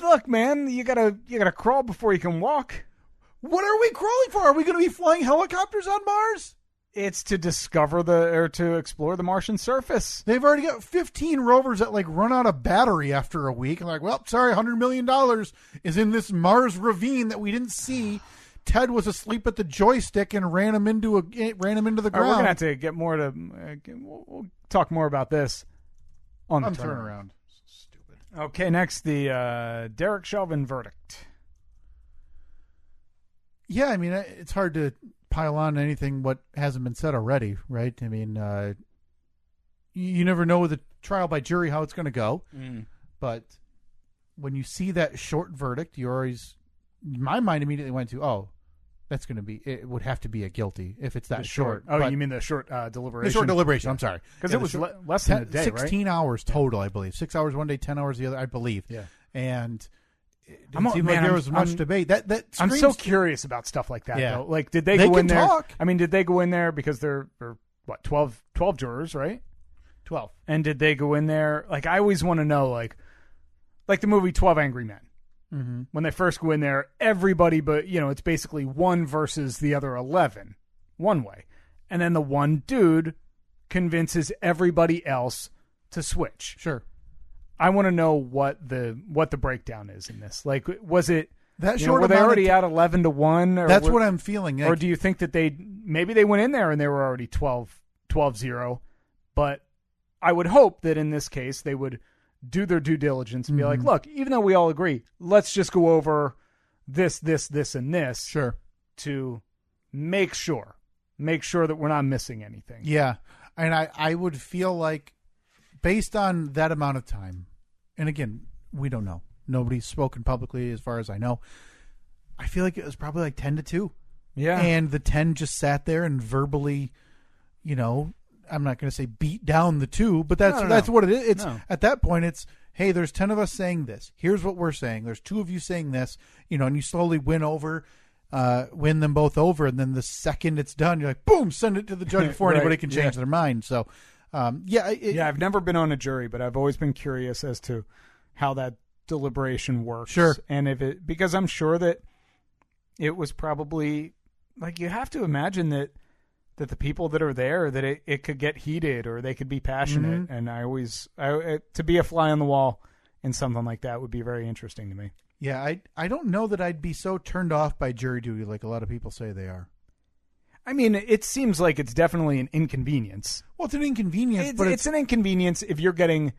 look, man, you gotta crawl before you can walk. What are we crawling for? Are we going to be flying helicopters on Mars? It's to discover to explore the Martian surface. They've already got 15 rovers that run out of battery after a week. Like, well, sorry, $100 million is in this Mars ravine that we didn't see. Ted was asleep at the joystick and ran him into the ground. We're gonna have to get more to. We'll talk more about this on the turnaround. Stupid. Okay, next the Derek Chauvin verdict. Yeah, I mean it's hard to pile on anything what hasn't been said already, right? I mean, you never know with a trial by jury how it's going to go, but when you see that short verdict, you always, my mind immediately went to, oh, that's going to be, it would have to be a guilty if it's that short. Oh, but you mean the short deliberation? the short deliberation. I'm sorry, because it was less than a day, 16 hours total, I believe. 6 hours one day, 10 hours the other, I believe. Yeah, and it didn't seem like there was much debate. That I'm so curious about stuff like that. Yeah. Though, like, did they go in there? Talk. I mean, did they go in there because there are what 12 jurors, right? 12. And did they go in there? Like, I always want to know, like the movie 12 Angry Men. Mm-hmm. When they first go in there, everybody, but it's basically one versus the other 11, one way, and then the one dude convinces everybody else to switch. Sure. I want to know what the breakdown is in this. Like, was it that short? Were they already out 11-1? That's what I'm feeling. Like, or do you think that maybe they went in there and they were already 12-0? But I would hope that in this case they would do their due diligence and be like, look, even though we all agree, let's just go over this, and this. Sure. To make sure that we're not missing anything. Yeah. And I would feel like, based on that amount of time, and again, we don't know. Nobody's spoken publicly as far as I know. I feel like it was probably like 10-2. Yeah. And the 10 just sat there and verbally, I'm not going to say beat down the 2, but that's what it is. It's at that point, it's, hey, there's 10 of us saying this. Here's what we're saying. There's 2 of you saying this, and you slowly win them both over. And then the second it's done, you're like, boom, send it to the judge before anybody can change their mind. So, I've never been on a jury, but I've always been curious as to how that deliberation works. Sure. And because I'm sure that it was probably, like, you have to imagine that the people that are there, that it could get heated or they could be passionate. Mm-hmm. And to be a fly on the wall in something like that would be very interesting to me. Yeah, I don't know that I'd be so turned off by jury duty like a lot of people say they are. I mean, it seems like it's definitely an inconvenience. Well, it's an inconvenience, but it's an inconvenience if you're getting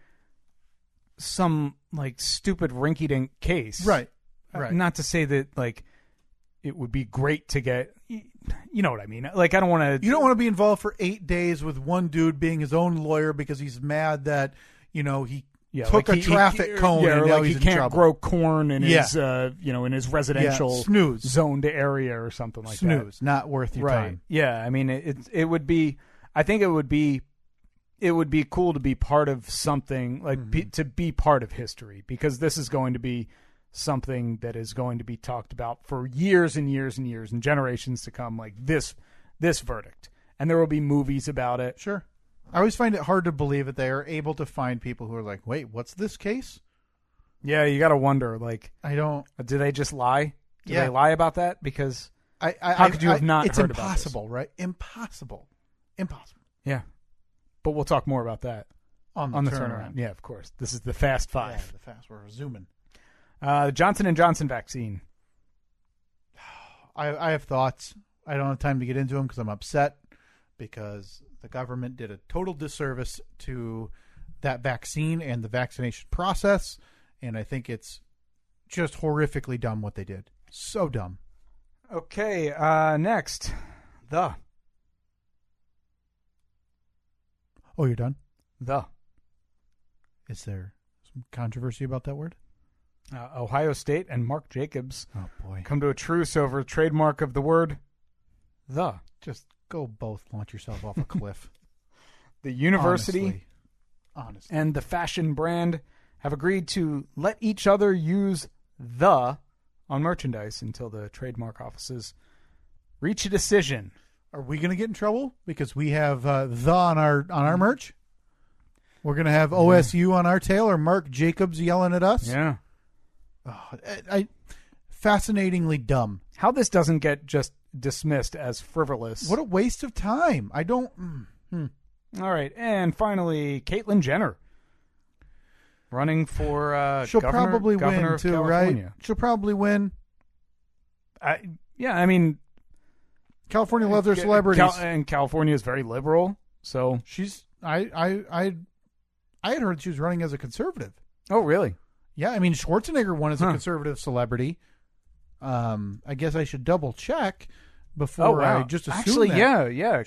some, like, stupid rinky-dink case. Right. Right. Not to say that, like, it would be great to get, you know what I mean? Like, I don't want to... You don't want to be involved for 8 days with one dude being his own lawyer because he's mad that, he took a traffic cone and now he's in trouble. He can't grow corn in his, in his residential zoned area or something like that. Snooze, not worth your time. Yeah, I mean, it would be... I think it would be cool to be part of something, like to be part of history, because this is going to be something that is going to be talked about for years and years and years and generations to come, like this verdict. And there will be movies about it. Sure. I always find it hard to believe that they are able to find people who are like, wait, what's this case? Yeah, you got to wonder, like, do they just lie? Do they lie about that? Because how could you have not heard about this? It's impossible, right? Impossible. Yeah. But we'll talk more about that on the turnaround. Yeah, of course. This is the Fast Five. Yeah, the Fast. We're zooming. Johnson & Johnson vaccine. I have thoughts. I don't have time to get into them because I'm upset because the government did a total disservice to that vaccine and the vaccination process, and I think it's just horrifically dumb what they did. So dumb. Okay, next. The. Oh, you're done? The. Is there some controversy about that word? Ohio State and Mark Jacobs come to a truce over a trademark of the word the. Just go both launch yourself off a cliff. The university Honestly. and the fashion brand have agreed to let each other use the on merchandise until the trademark offices reach a decision. Are we going to get in trouble because we have the on our merch? We're going to have OSU on our tail or Mark Jacobs yelling at us? Yeah. Fascinatingly dumb. How this doesn't get just dismissed as frivolous. What a waste of time. I don't... All right. And finally, Caitlyn Jenner. Running for She'll governor, probably governor win, of too, California. right? She'll probably win. I mean... California loves their celebrities. And California is very liberal, so... She's... I had heard she was running as a conservative. Oh, really? Yeah, I mean, Schwarzenegger won as a conservative celebrity. I guess I should double check before I just assume Actually, that. yeah.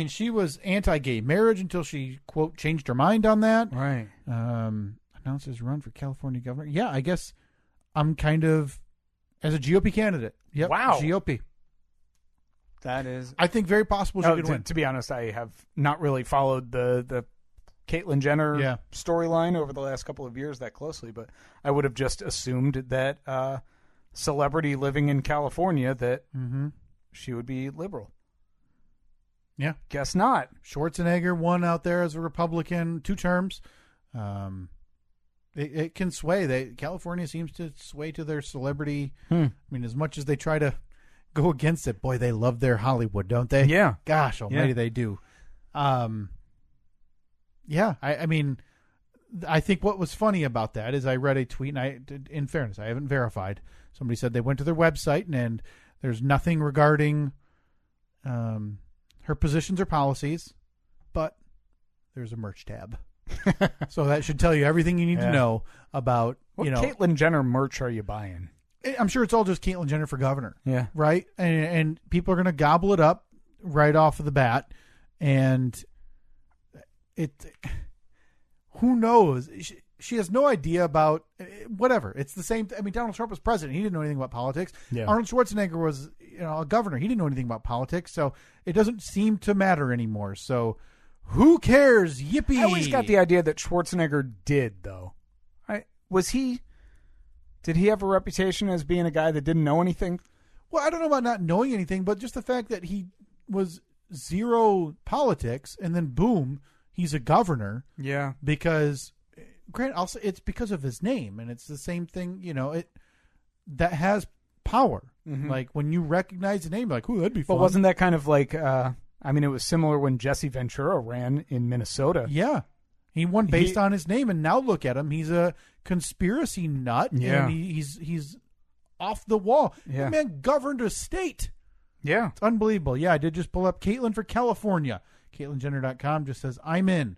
She was anti-gay marriage until she, quote, changed her mind on that. Right. I'm announced his run for California governor. Yeah, I guess I'm kind of as a GOP candidate. Yep, Wow. GOP. That is. I think very possible she could win. To be honest, I have not really followed the Caitlyn Jenner storyline over the last couple of years that closely, but I would have just assumed that celebrity living in California that she would be liberal. Yeah. Guess not. Schwarzenegger won out there as a Republican 2 terms. It can sway. California seems to sway to their celebrity. I mean, as much as they try to go against it, boy, they love their Hollywood, don't they? Yeah. Gosh almighty, they do. Yeah, I mean, I think what was funny about that is I read a tweet, and in fairness, I haven't verified. Somebody said they went to their website, and there's nothing regarding her positions or policies, but there's a merch tab. So that should tell you everything you need to know about, what Caitlyn Jenner merch are you buying? I'm sure it's all just Caitlyn Jenner for governor. Yeah. Right? And people are going to gobble it up right off of the bat. And who knows? She has no idea about whatever. It's the same. I mean, Donald Trump was president. He didn't know anything about politics. Yeah. Arnold Schwarzenegger was a governor. He didn't know anything about politics. So it doesn't seem to matter anymore. So who cares? Yippee. I always got the idea that Schwarzenegger did, though. Did he have a reputation as being a guy that didn't know anything? Well, I don't know about not knowing anything, but just the fact that he was zero politics, and then boom, he's a governor. Yeah. Because, granted, also it's because of his name, and it's the same thing. That has power. Mm-hmm. Like when you recognize the name, like, "Ooh, that'd be fun." But wasn't that kind of like? It was similar when Jesse Ventura ran in Minnesota. Yeah. He won based on his name, and now look at him. He's a conspiracy nut, and he's off the wall. Yeah. The man governed a state. Yeah. It's unbelievable. Yeah, I did just pull up Caitlyn for California. CaitlynJenner.com just says, I'm in.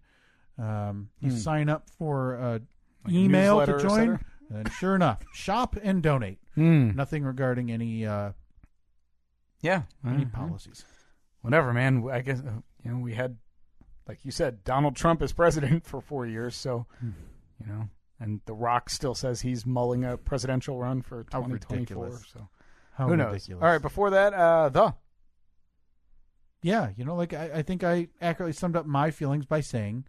You sign up for an email to join, and sure enough, shop and donate. Nothing regarding any policies. Whatever, man. I guess, we had, like you said, Donald Trump as president for 4 years, so, and The Rock still says he's mulling a presidential run for 2024. So who knows? Ridiculous. All right, before that, Yeah, I think I accurately summed up my feelings by saying,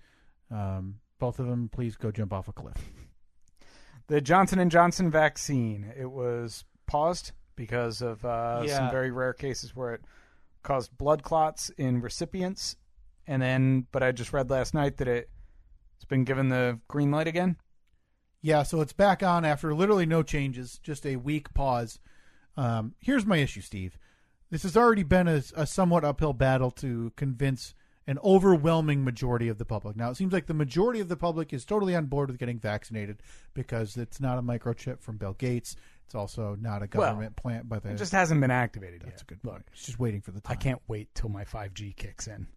both of them, please go jump off a cliff. The Johnson & Johnson vaccine, it was paused because of some very rare cases where it caused blood clots in recipients. But I just read last night that it's been given the green light again. Yeah, so it's back on after literally no changes, just a week pause. Here's my issue, Steve. This has already been a somewhat uphill battle to convince an overwhelming majority of the public. Now, it seems like the majority of the public is totally on board with getting vaccinated because it's not a microchip from Bill Gates. It's also not a government plant. It just hasn't been activated yet. That's a good point. It's just waiting for the time. I can't wait till my 5G kicks in.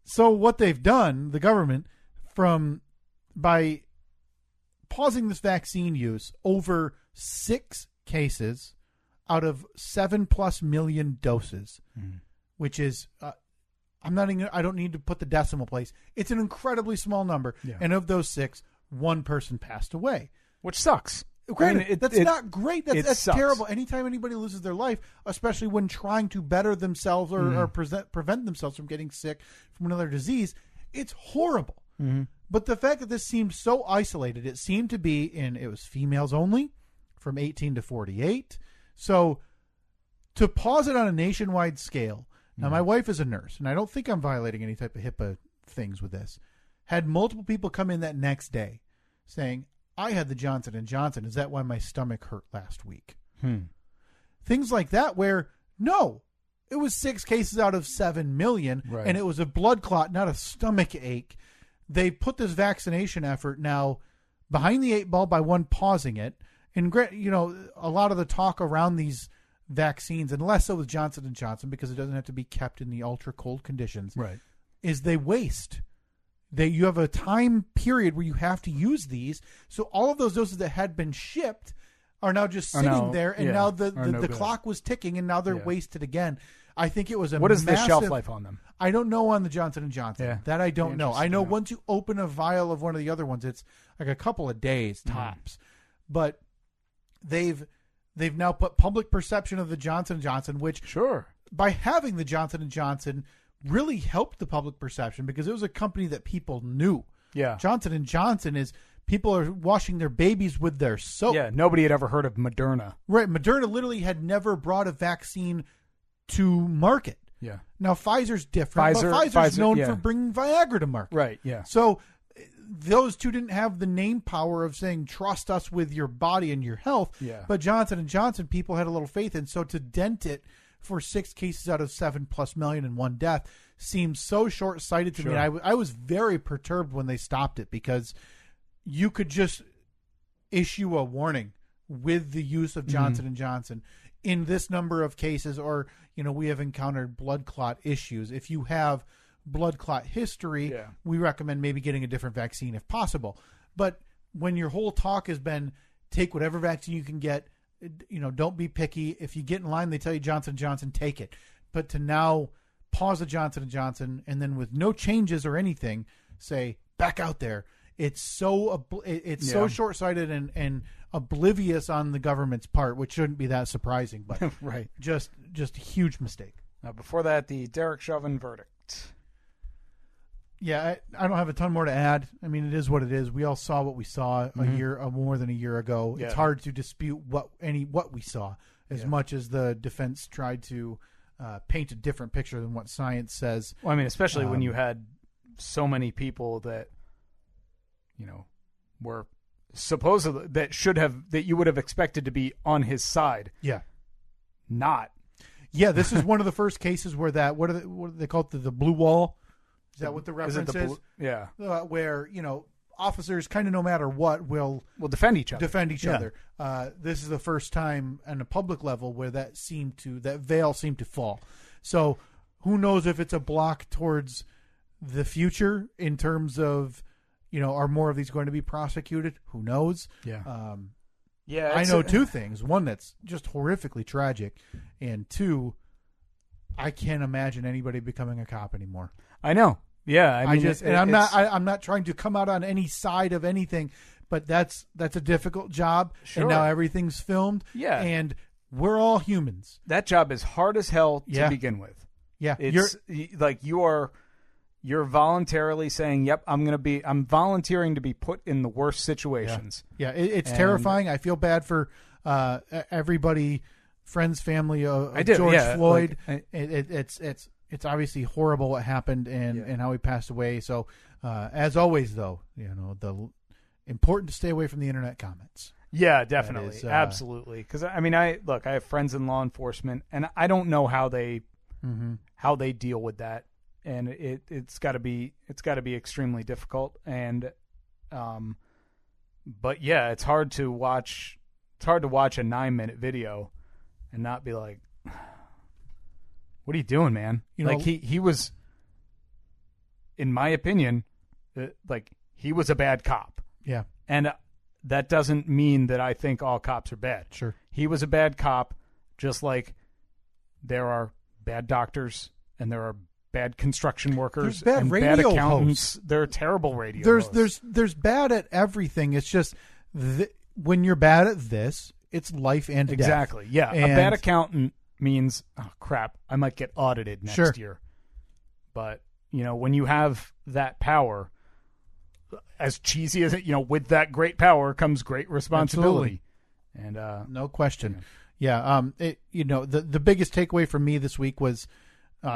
So what they've done, the government, by pausing this vaccine use over 6 cases out of 7+ million doses, which is, I don't need to put the decimal place. It's an incredibly small number. Yeah. And of those 6, 1 person passed away. Which sucks. Granted, that's not great. That's terrible. Anytime anybody loses their life, especially when trying to better themselves or prevent themselves from getting sick from another disease, it's horrible. Mm-hmm. But the fact that this seemed so isolated, it seemed to be it was females only from 18 to 48. So to pause it on a nationwide scale, now my wife is a nurse, and I don't think I'm violating any type of HIPAA things with this, had multiple people come in that next day saying, I had the Johnson & Johnson. Is that why my stomach hurt last week? Things like that where, no, it was 6 cases out of 7 million, and it was a blood clot, not a stomach ache. They put this vaccination effort now behind the 8 ball by pausing it. And, a lot of the talk around these vaccines, and less so with Johnson & Johnson because it doesn't have to be kept in the ultra-cold conditions, is they waste. You have a time period where you have to use these. So all of those doses that had been shipped are now just sitting there, and now the clock was ticking, and now they're wasted again. I think it was a What is massive, the shelf life on them? I don't know on the Johnson & Johnson. Yeah. That I don't know. I know Interesting. once you open a vial of one of the other ones, it's like a couple of days tops. But they've now put public perception of the Johnson & Johnson, which Sure. by having the Johnson & Johnson really helped the public perception because it was a company that people knew. Yeah. Johnson & Johnson is people are washing their babies with their soap. Yeah, nobody had ever heard of Moderna. Right. Moderna literally had never brought a vaccine to market. Yeah. Now, Pfizer's different, but Pfizer's Pfizer, known yeah. for bringing Viagra to market. Right, yeah. So those two didn't have the name power of saying, trust us with your body and your health. Yeah. But Johnson & Johnson, people had a little faith in. So to dent it for 6 cases out of 7+ million and 1 death seems so short-sighted to me. Sure. I was very perturbed when they stopped it because you could just issue a warning with the use of Johnson & Johnson in this number of cases, or, we have encountered blood clot issues. If you have blood clot history, we recommend maybe getting a different vaccine if possible. But when your whole talk has been take whatever vaccine you can get, don't be picky. If you get in line, they tell you Johnson & Johnson, take it. But to now pause the Johnson & Johnson and then with no changes or anything, say back out there. It's so so short-sighted and oblivious on the government's part, which shouldn't be that surprising, but Right. just a huge mistake. Now, before that, the Derek Chauvin verdict. Yeah, I don't have a ton more to add. I mean, it is what it is. We all saw what we saw more than a year ago. Yeah. It's hard to dispute what we saw, as much as the defense tried to paint a different picture than what science says. Well, I mean, especially when you had so many people that, were supposedly that you would have expected to be on his side. Yeah. Not. Yeah, this is one of the first cases where what do they call it? The blue wall? Is that what the reference is? Yeah. Where, officers kind of no matter what will defend each other. This is the first time on a public level where that veil seemed to fall. So who knows if it's a block towards the future in terms of, are more of these going to be prosecuted? Who knows? Yeah. I know two things. One, that's just horrifically tragic. And two, I can't imagine anybody becoming a cop anymore. I know. Yeah. I mean, I'm not trying to come out on any side of anything, but that's a difficult job. Sure. And now everything's filmed. Yeah. And we're all humans. That job is hard as hell to begin with. Yeah. You're voluntarily saying, "Yep, I'm volunteering to be put in the worst situations." Yeah, it's terrifying. I feel bad for everybody, friends, family of George Floyd. It's obviously horrible what happened and how he passed away. So, as always, though, the important to stay away from the internet comments. Yeah, definitely, absolutely. Because I mean, I have friends in law enforcement, and I don't know how they deal with that. And it's got to be extremely difficult, and but yeah, it's hard to watch a 9-minute video and not be like, what are you doing, man? He was, in my opinion, he was a bad cop. Yeah, and that doesn't mean that I think all cops are bad. Sure, he was a bad cop, just like there are bad doctors and there are bad construction workers, and bad accountants. Hosts. They're terrible radio hosts. There's bad at everything. It's just when you're bad at this, it's life and death. Exactly. Yeah, a bad accountant means, oh crap, I might get audited next year. But when you have that power, as cheesy as it, with that great power comes great responsibility. Absolutely. And no question. Yeah. The biggest takeaway from me this week was,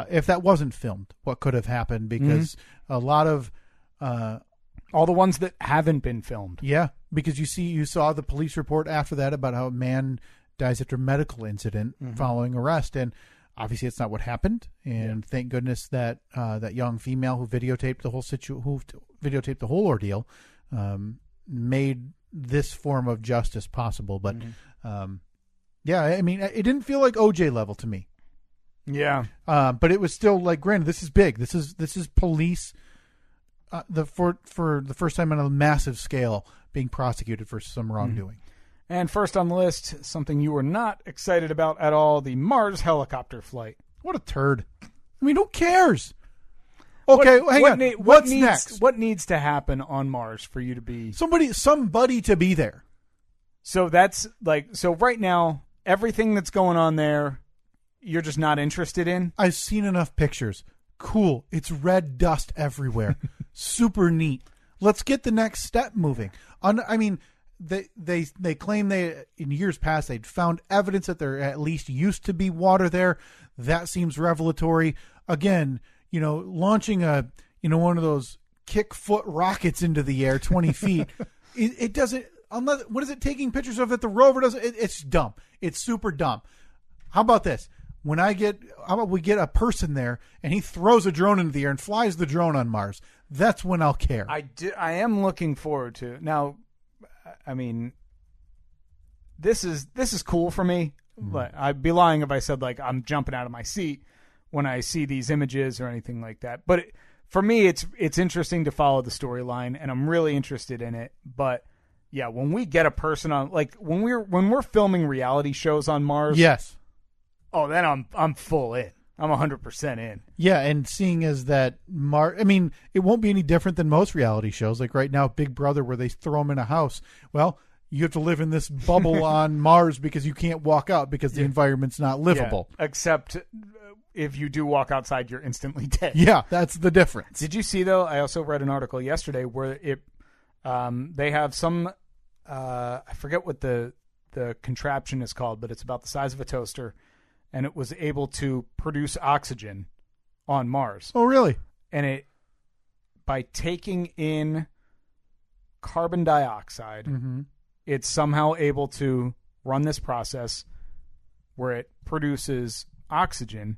if that wasn't filmed, what could have happened? Because a lot of all the ones that haven't been filmed. Yeah, because you saw the police report after that about how a man dies after a medical incident following arrest, and obviously it's not what happened. And thank goodness that that young female who videotaped the whole ordeal made this form of justice possible. But I mean, it didn't feel like OJ level to me. Yeah, but it was still like, granted, this is big. This is police, for the first time on a massive scale being prosecuted for some wrongdoing. And first on the list, something you were not excited about at all: the Mars helicopter flight. What a turd. I mean, who cares? Okay, hang on. What's next? What needs to happen on Mars for you to be... Somebody to be there. So that's so right now, everything that's going on there, you're just not interested in? I've seen enough pictures. Cool. It's red dust everywhere. Super neat. Let's get the next step moving. I mean, they claim in years past they'd found evidence that there at least used to be water there. That seems revelatory. Again, launching one of those kick foot rockets into the air 20 feet. It doesn't. Unless, what is it taking pictures of that the rover doesn't? It's dumb. It's super dumb. How about this? How about we get a person there and he throws a drone into the air and flies the drone on Mars? That's when I'll care. I am looking forward to it. Now, I mean, this is cool for me. But I'd be lying if I said I'm jumping out of my seat when I see these images or anything like that. But for me, it's interesting to follow the storyline, and I'm really interested in it. But yeah, when we get a person on, when we're filming reality shows on Mars, yes. Oh, then I'm full in. I'm 100% in. Yeah, and seeing as that I mean, it won't be any different than most reality shows. Like right now, Big Brother, where they throw them in a house. Well, you have to live in this bubble on Mars because you can't walk out because the environment's not livable. Yeah, except if you do walk outside, you're instantly dead. Yeah, that's the difference. Did you see, though, I also read an article yesterday where they have some, I forget what the contraption is called, but it's about the size of a toaster, and it was able to produce oxygen on Mars. Oh, really? And by taking in carbon dioxide, it's somehow able to run this process where it produces oxygen,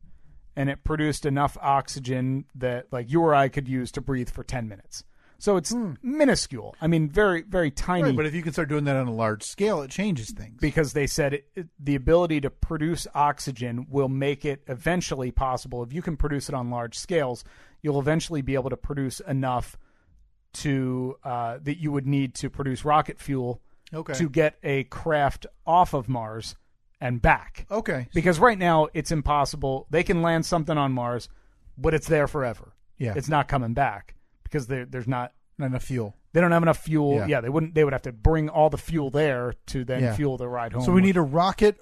and it produced enough oxygen that you or I could use to breathe for 10 minutes. So it's minuscule. I mean, very, very tiny. Right, but if you can start doing that on a large scale, it changes things. Because they said the ability to produce oxygen will make it eventually possible. If you can produce it on large scales, you'll eventually be able to produce enough to that you would need to produce rocket fuel to get a craft off of Mars and back. Okay. Because right now it's impossible. They can land something on Mars, but it's there forever. Yeah. It's not coming back. Because there's not enough fuel. They don't have enough fuel. Yeah, they wouldn't. They would have to bring all the fuel there to then fuel the ride home. So we need a rocket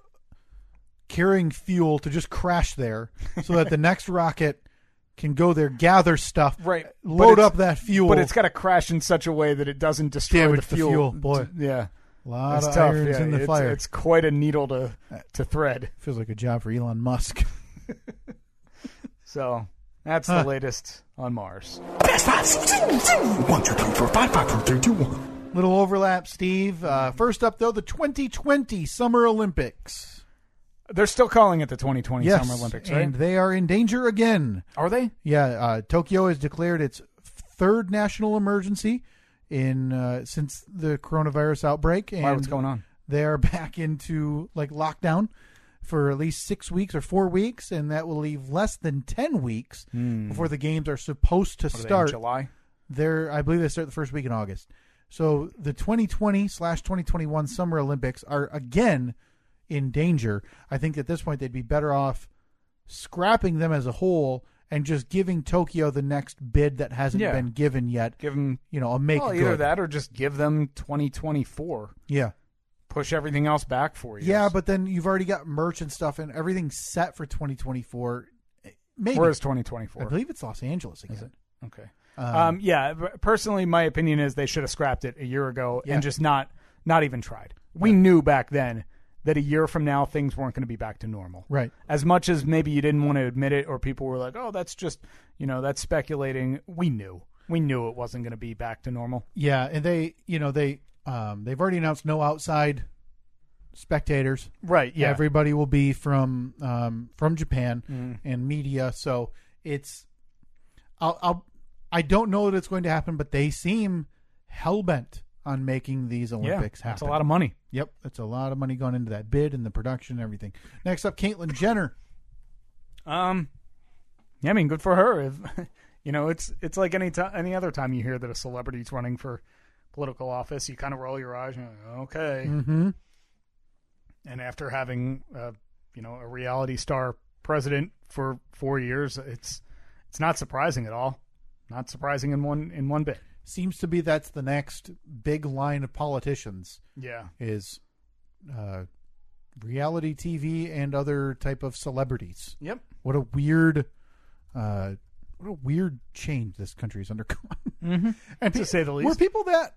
carrying fuel to just crash there, so that the next rocket can go there, gather stuff, load up that fuel. But it's got to crash in such a way that it doesn't destroy the fuel. Boy, yeah, a lot of irons in the fire. It's quite a needle to thread. Feels like a job for Elon Musk. So. That's the latest on Mars. Fast 5, 1, 2, 3, 4, 5, 5, 4, 3, 2, 1. Little overlap, Steve. First up, though, the 2020 Summer Olympics. They're still calling it the 2020 Summer Olympics, right? And they are in danger again. Are they? Yeah. Tokyo has declared its third national emergency since the coronavirus outbreak. And why? What's going on? They are back into lockdown for at least 6 weeks or 4 weeks, and that will leave less than 10 weeks before the games are supposed to start. In July? I believe they start the first week in August. So the 2020/2021 Summer Olympics are again in danger. I think at this point they'd be better off scrapping them as a whole and just giving Tokyo the next bid that hasn't been given yet. Give them, a make good. Either that or just give them 2024. Yeah. Push everything else back for you. Yeah, but then you've already got merch and stuff, and everything's set for 2024. Maybe. Where is 2024? I believe it's Los Angeles again. Is it? Okay. Yeah. Personally, my opinion is they should have scrapped it a year ago and just not even tried. We knew back then that a year from now things weren't going to be back to normal. Right. As much as maybe you didn't want to admit it, or people were like, "Oh, that's just that's speculating." We knew it wasn't going to be back to normal. Yeah, and they've already announced no outside spectators. Right. Yeah. Everybody will be from Japan and media. So it's I don't know that it's going to happen, but they seem hellbent on making these Olympics happen. That's a lot of money. Yep, it's a lot of money going into that bid and the production and everything. Next up, Caitlyn Jenner. Yeah, I mean, good for her. It's like any other time you hear that a celebrity's running for political office, you kind of roll your eyes. You're like, okay. Mm-hmm. And after having, a reality star president for 4 years. It's not surprising at all. Not surprising in one bit. Seems to be that's the next big line of politicians. Yeah. Is reality TV and other type of celebrities. Yep. What a weird change this country's undergone. Mm-hmm. And to say the least. Were people that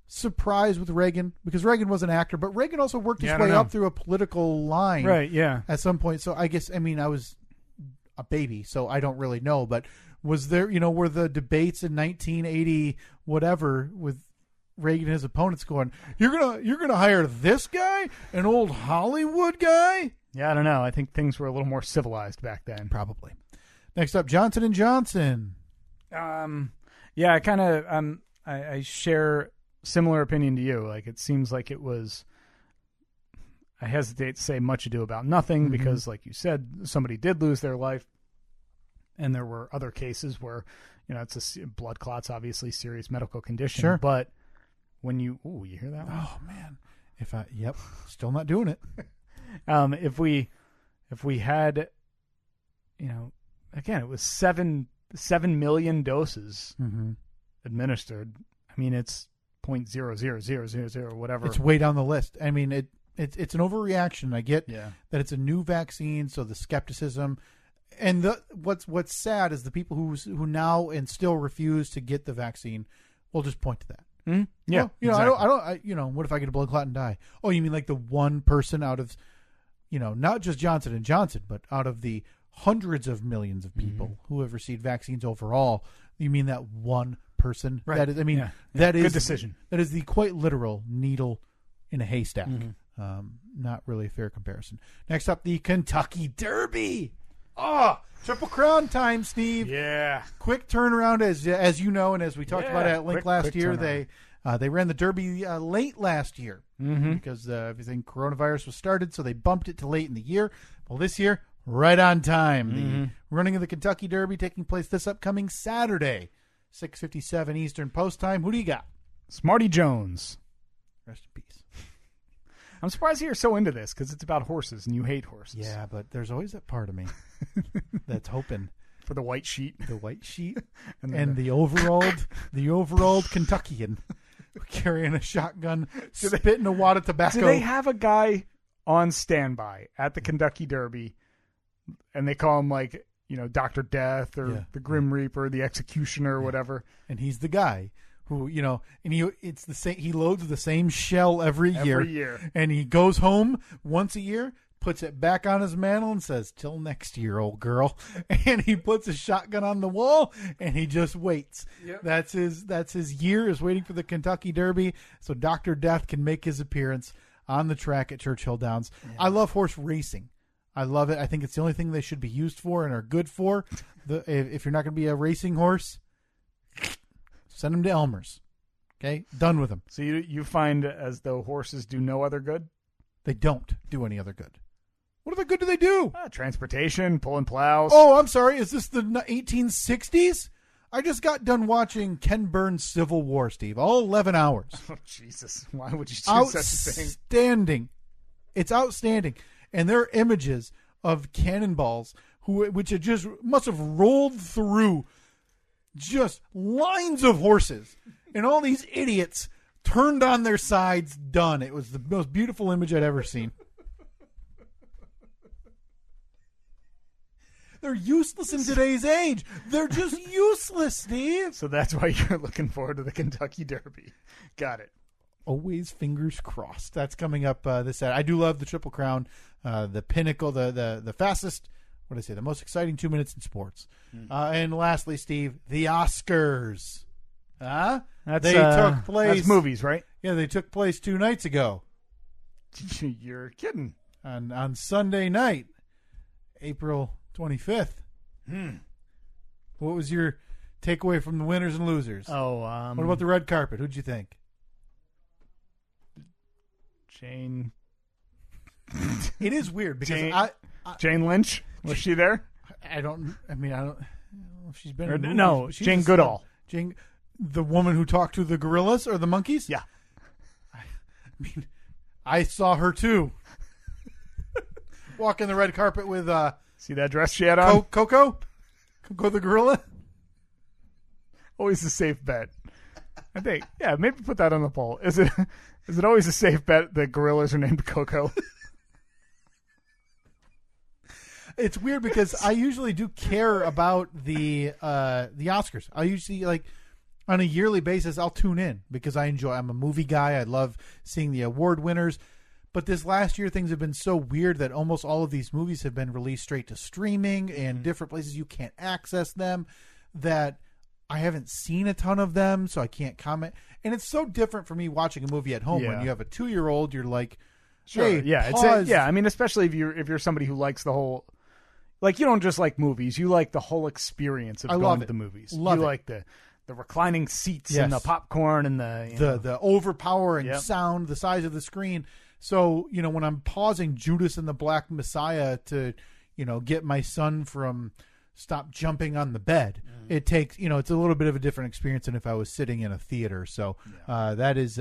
surprised with Reagan? Because Reagan was an actor, but Reagan also worked his way up through a political line. Right, yeah. At some point. So I guess, I was a baby, so I don't really know. But was there, were the debates in 1980, whatever, with Reagan and his opponents going, you're gonna hire this guy, an old Hollywood guy? Yeah, I don't know. I think things were a little more civilized back then. Probably. Next up, Johnson & Johnson. Yeah, I kind of I share similar opinion to you. Like, it seems like it was, I hesitate to say much ado about nothing, because, like you said, somebody did lose their life, and there were other cases where, it's a blood clot's obviously serious medical condition. Sure. But when you hear that one? Oh man, still not doing it. If we had, again, it was 7 million doses administered. I mean, it's 0.00000 whatever. It's way down the list. I mean, it's an overreaction. I get that it's a new vaccine, so the skepticism, and what's sad is the people who now and still refuse to get the vaccine will just point to that. Mm-hmm. Yeah, well, exactly. What if I get a blood clot and die? Oh, you mean like the one person out of, not just Johnson & Johnson, but out of the hundreds of millions of people who have received vaccines overall, you mean that one person? Right. That is, that is good decision. That is the quite literal needle in a haystack. Not really a fair comparison. Next up, the Kentucky Derby. Triple Crown time, Steve. Yeah. Quick turnaround, as you know, and as we talked about at length last year. They ran the Derby late last year because everything coronavirus was started, so they bumped it to late in the year. Well, this year, right on time. The running of the Kentucky Derby taking place this upcoming Saturday, 6:57 Eastern Post Time. Who do you got? Smarty Jones. Rest in peace. I'm surprised you're so into this, because it's about horses and you hate horses. Yeah, but there's always that part of me that's hoping for the white sheet, and the overalled Kentuckian carrying a shotgun, spitting a wad of tobacco. Do they have a guy on standby at the Kentucky Derby, and they call him Dr. Death or the Grim Reaper, the Executioner, or whatever? And he's the guy who, it's the same. He loads the same shell every year, and he goes home once a year, puts it back on his mantle, and says, "Till next year, old girl." And he puts a shotgun on the wall, and he just waits. Yep. That's his year, is waiting for the Kentucky Derby, so Dr. Death can make his appearance on the track at Churchill Downs. Yeah. I love horse racing. I love it. I think it's the only thing they should be used for and are good for. If you're not going to be a racing horse, send them to Elmer's. Okay? Done with them. So you find as though horses do no other good? They don't do any other good. What other good do they do? Transportation, pulling plows. Oh, I'm sorry. Is this the 1860s? I just got done watching Ken Burns' Civil War, Steve. All 11 hours. Oh, Jesus. Why would you choose such a thing? Outstanding. It's outstanding. And there are images of cannonballs which had just must have rolled through just lines of horses, and all these idiots turned on their sides. Done. It was the most beautiful image I'd ever seen. They're useless in today's age. They're just useless, Steve. So that's why you're looking forward to the Kentucky Derby. Got it. Always fingers crossed. That's coming up this Saturday. I do love the Triple Crown, the pinnacle, the fastest, what did I say, the most exciting 2 minutes in sports. And lastly, Steve, the Oscars. They took place. That's movies, right? Yeah, they took place 2 nights ago. You're kidding. On Sunday night, April 25th. What was your takeaway from the winners and losers? What about the red carpet? Who'd you think? Jane. It is weird because Jane Lynch, was she there? I don't know if she's been. No, Jane Goodall. Jane, the woman who talked to the gorillas or the monkeys. Yeah, I saw her too. Walking the red carpet with See that dress she had on? Coco the gorilla. Always a safe bet. I think. Yeah, maybe put that on the poll. Is it always a safe bet that gorillas are named Coco? It's weird because I usually do care about the Oscars. I usually, like, on a yearly basis, I'll tune in because I'm a movie guy. I love seeing the award winners. But this last year, things have been so weird that almost all of these movies have been released straight to streaming and different places you can't access them, that I haven't seen a ton of them, so I can't comment. And it's so different for me watching a movie at home. When you have a 2-year-old, you're like, sure, hey, yeah, pause. I mean, especially if you're somebody who likes the whole, like, you don't just like movies, you like the whole experience of going to the movies. You like the reclining seats and the popcorn and the overpowering sound, the size of the screen. So, when I'm pausing Judas and the Black Messiah to, get my son from stop jumping on the bed, it takes, it's a little bit of a different experience than if I was sitting in a theater. So that is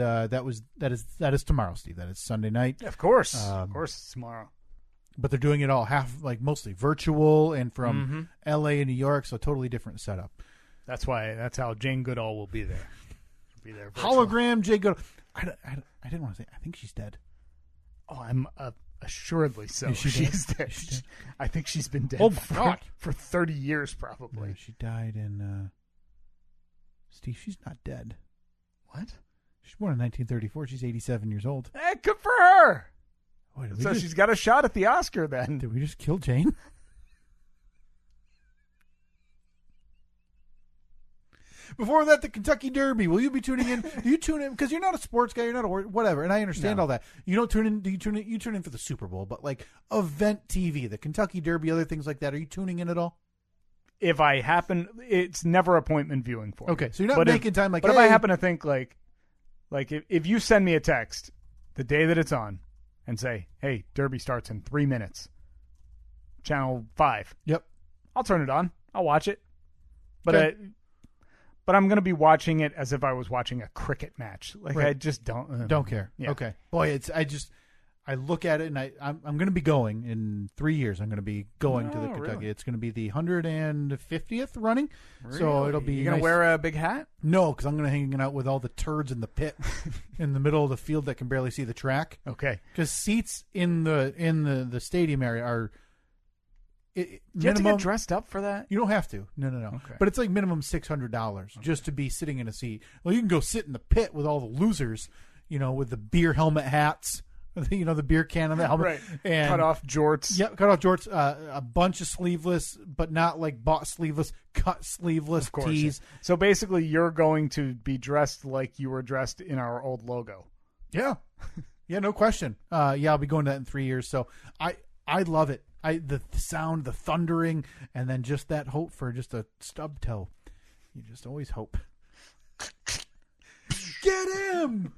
tomorrow, Steve. That is Sunday night. Yeah, of course it's tomorrow. But they're doing it all mostly virtual and from LA and New York. So totally different setup. That's how Jane Goodall will be there. She'll be there. Hologram Jane Goodall. I didn't want to say, I think she's dead. Oh, I'm assuredly so. She's dead. I think she's been dead for 30 years probably. Yeah, she died in... Steve, she's not dead. What? She's born in 1934. She's 87 years old. Hey, good for her. Wait, so she's got a shot at the Oscar then. Did we just kill Jane? Before that, the Kentucky Derby. Will you be tuning in? Do you tune in? Because you're not a sports guy. You're not whatever. And I understand all that. You don't tune in. Do you tune in? You tune in for the Super Bowl. But like event TV, the Kentucky Derby, other things like that. Are you tuning in at all? If I happen, it's never appointment viewing for me. Okay, so you're not making time like. But if I happen to think like if you send me a text the day that it's on and say, hey, Derby starts in 3 minutes, Channel 5. Yep. I'll turn it on. I'll watch it. But but I'm going to be watching it as if I was watching a cricket match. Like, I just don't care. Yeah. Okay. Boy, I look at it and I'm going to be going in 3 years. I'm going to be going to the Kentucky. Really? It's going to be the 150th running. Really? So it'll be. You going to wear a big hat? No, because I'm going to hang out with all the turds in the pit in the middle of the field that can barely see the track. Okay. Because seats in the stadium area are. Do you have to get dressed up for that? You don't have to. No. Okay. But it's like minimum $600 just to be sitting in a seat. Well, you can go sit in the pit with all the losers, with the beer helmet hats, the beer can on the helmet. Right. And cut off jorts. Yep, cut off jorts. A bunch of sleeveless, but not like bought sleeveless, cut sleeveless tees. So basically, you're going to be dressed like you were dressed in our old logo. Yeah. Yeah, no question. I'll be going to that in 3 years. So I love it. The sound, the thundering, and then just that hope for just a stub toe. You just always hope. Get him!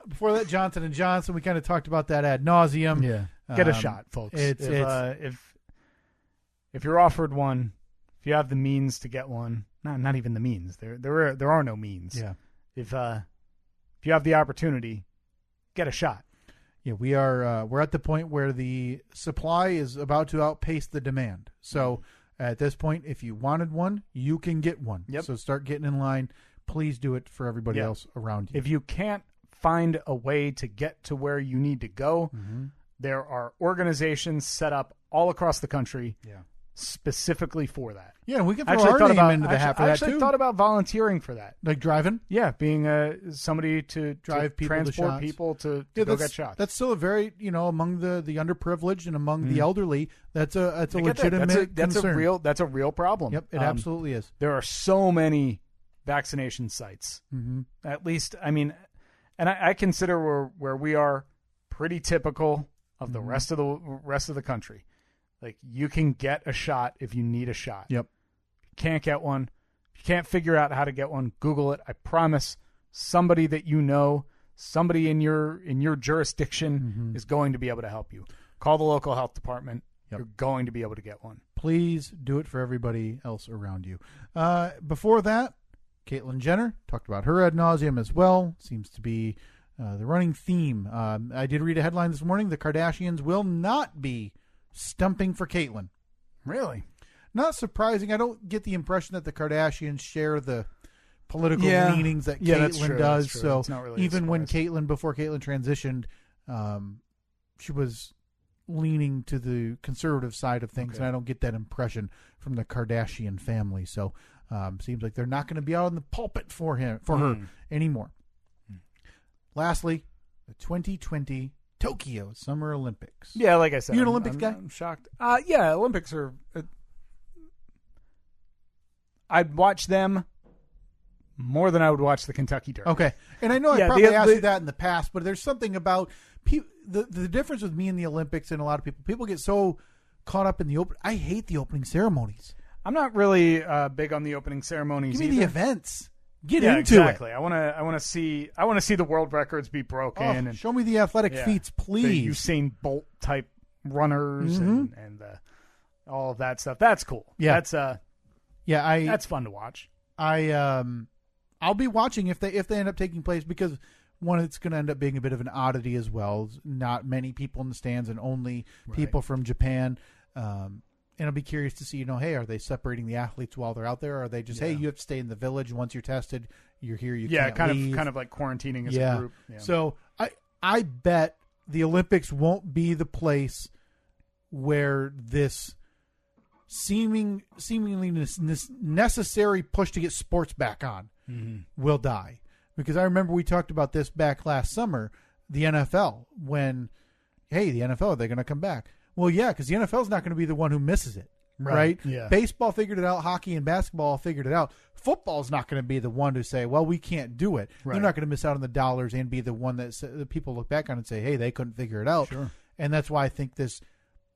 Before that, Johnson & Johnson, we kind of talked about that ad nauseum. Yeah. Get a shot, folks. If you're offered one, if you have the means to get one, not even the means. There are no means. Yeah. If you have the opportunity, get a shot. Yeah, we're at the point where the supply is about to outpace the demand. So at this point, if you wanted one, you can get one. Yep. So start getting in line. Please do it for everybody else around you. If you can't find a way to get to where you need to go, there are organizations set up all across the country specifically for that. Yeah, we can throw our name into the hat for that too. I actually thought about volunteering for that. Like driving? Yeah, being somebody to drive people transport people to go get shots. That's still a very, among the underprivileged and among the elderly, that's a legitimate concern. That's a real problem. Yep, it absolutely is. There are so many vaccination sites. At least, I mean, and I consider where we are pretty typical of the rest of the country. Like, you can get a shot if you need a shot. Yep. If you can't get one, if you can't figure out how to get one, Google it. I promise somebody that somebody in your jurisdiction is going to be able to help you. Call the local health department. Yep. You're going to be able to get one. Please do it for everybody else around you. Before that, Caitlyn Jenner talked about her ad nauseum as well. Seems to be the running theme. I did read a headline this morning. The Kardashians will not be stumping for Caitlyn. Really? Not surprising. I don't get the impression that the Kardashians share the political leanings that Caitlyn does. So really even when before Caitlyn transitioned, she was leaning to the conservative side of things, and I don't get that impression from the Kardashian family. So seems like they're not going to be out on the pulpit for her anymore. Lastly, the 2020 Tokyo Summer Olympics. Yeah, like I said, you're an Olympics guy? I'm shocked. Yeah, Olympics are. I'd watch them more than I would watch the Kentucky Derby. Okay, and I know I probably asked you that in the past, but there's something about the difference with me in the Olympics and a lot of people get so caught up in the open. I hate the opening ceremonies. I'm not really big on the opening ceremonies. Give me the events. Get into exactly. it. I want to see the world records be broken. And show me the athletic feats, please. The Usain Bolt type runners and all of that stuff. That's cool. Yeah, that's fun to watch. I'll be watching if they end up taking place, because one, it's going to end up being a bit of an oddity as well. Not many people in the stands and only people from Japan. And I'll be curious to see, hey, are they separating the athletes while they're out there? Or are they just, hey, you have to stay in the village. Once you're tested, you're here. You can't leave. kind of like quarantining as a group. Yeah. So I bet the Olympics won't be the place where this seemingly necessary push to get sports back on will die. Because I remember we talked about this back last summer, the NFL, when, hey, the NFL, are they going to come back? Well, yeah, because the NFL is not going to be the one who misses it, right? Yeah. Baseball figured it out. Hockey and basketball figured it out. Football is not going to be the one to say, well, we can't do it. Right. They're not going to miss out on the dollars and be the one that people look back on and say, hey, they couldn't figure it out. Sure. And that's why I think this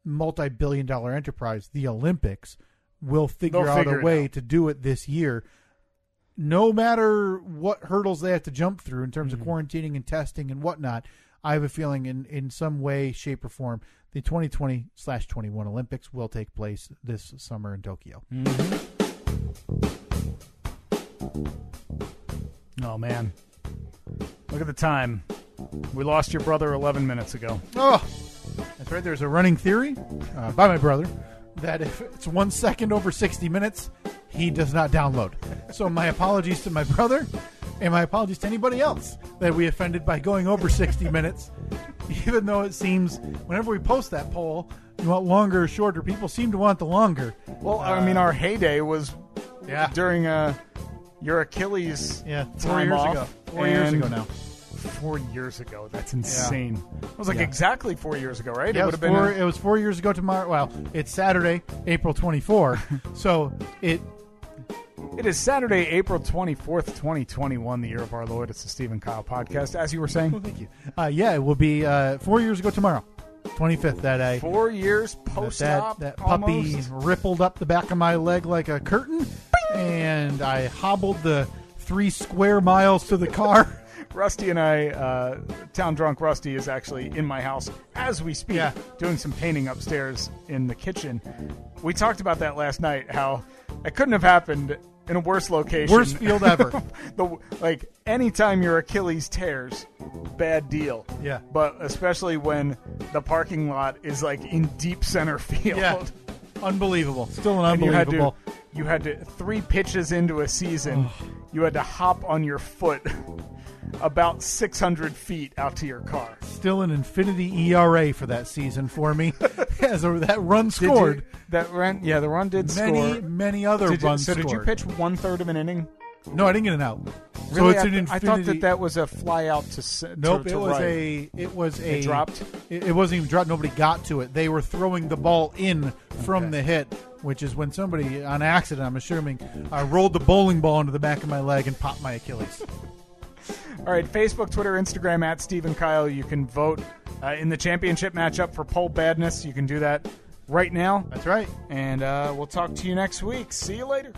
multi-billion-dollar enterprise, the Olympics, will figure out a way to do it this year, no matter what hurdles they have to jump through in terms of quarantining and testing and whatnot. I have a feeling in some way, shape, or form, the 2020/21 Olympics will take place this summer in Tokyo. Oh, man. Look at the time. We lost your brother 11 minutes ago. Oh, that's right. There's a running theory by my brother that if it's 1 second over 60 minutes, he does not download. So my apologies to my brother, and my apologies to anybody else that we offended by going over 60 minutes. Even though it seems whenever we post that poll, you want longer or shorter, people seem to want the longer. Well, I mean, our heyday was during your Achilles 4 years ago. 4 years ago now. 4 years ago. That's insane. It was like exactly 4 years ago, right? Yeah, it was 4 years ago tomorrow. Well, it's Saturday, April 24. So it is Saturday, April 24th, 2021, the year of our Lord. It's the Steve and Kyle podcast, as you were saying. Well, thank you. It will be 4 years ago tomorrow, 25th. That I 4 years post-op. That puppy rippled up the back of my leg like a curtain, and I hobbled the 3 square miles to the car. Rusty and I, Town Drunk Rusty, is actually in my house as we speak, doing some painting upstairs in the kitchen. We talked about that last night, how it couldn't have happened in a worse location. Worst field ever. Anytime your Achilles tears, bad deal. Yeah. But especially when the parking lot is like in deep center field. Yeah. Unbelievable. Still an unbelievable. You had to 3 pitches into a season, you had to hop on your foot about 600 feet out to your car. Still an infinity ERA for that season for me. As that run scored. The run did score. Many other runs scored. So did you pitch 1/3 of an inning? No, I didn't get an out. Really? So it's an infinity. I thought that was a fly out to Nope, to it was right. It dropped? It wasn't even dropped. Nobody got to it. They were throwing the ball in from the hit, which is when somebody, on accident, I'm assuming, rolled the bowling ball into the back of my leg and popped my Achilles. All right, Facebook, Twitter, Instagram, at Steve and Kyle. You can vote in the championship matchup for Poll Badness. You can do that right now. That's right. And we'll talk to you next week. See you later.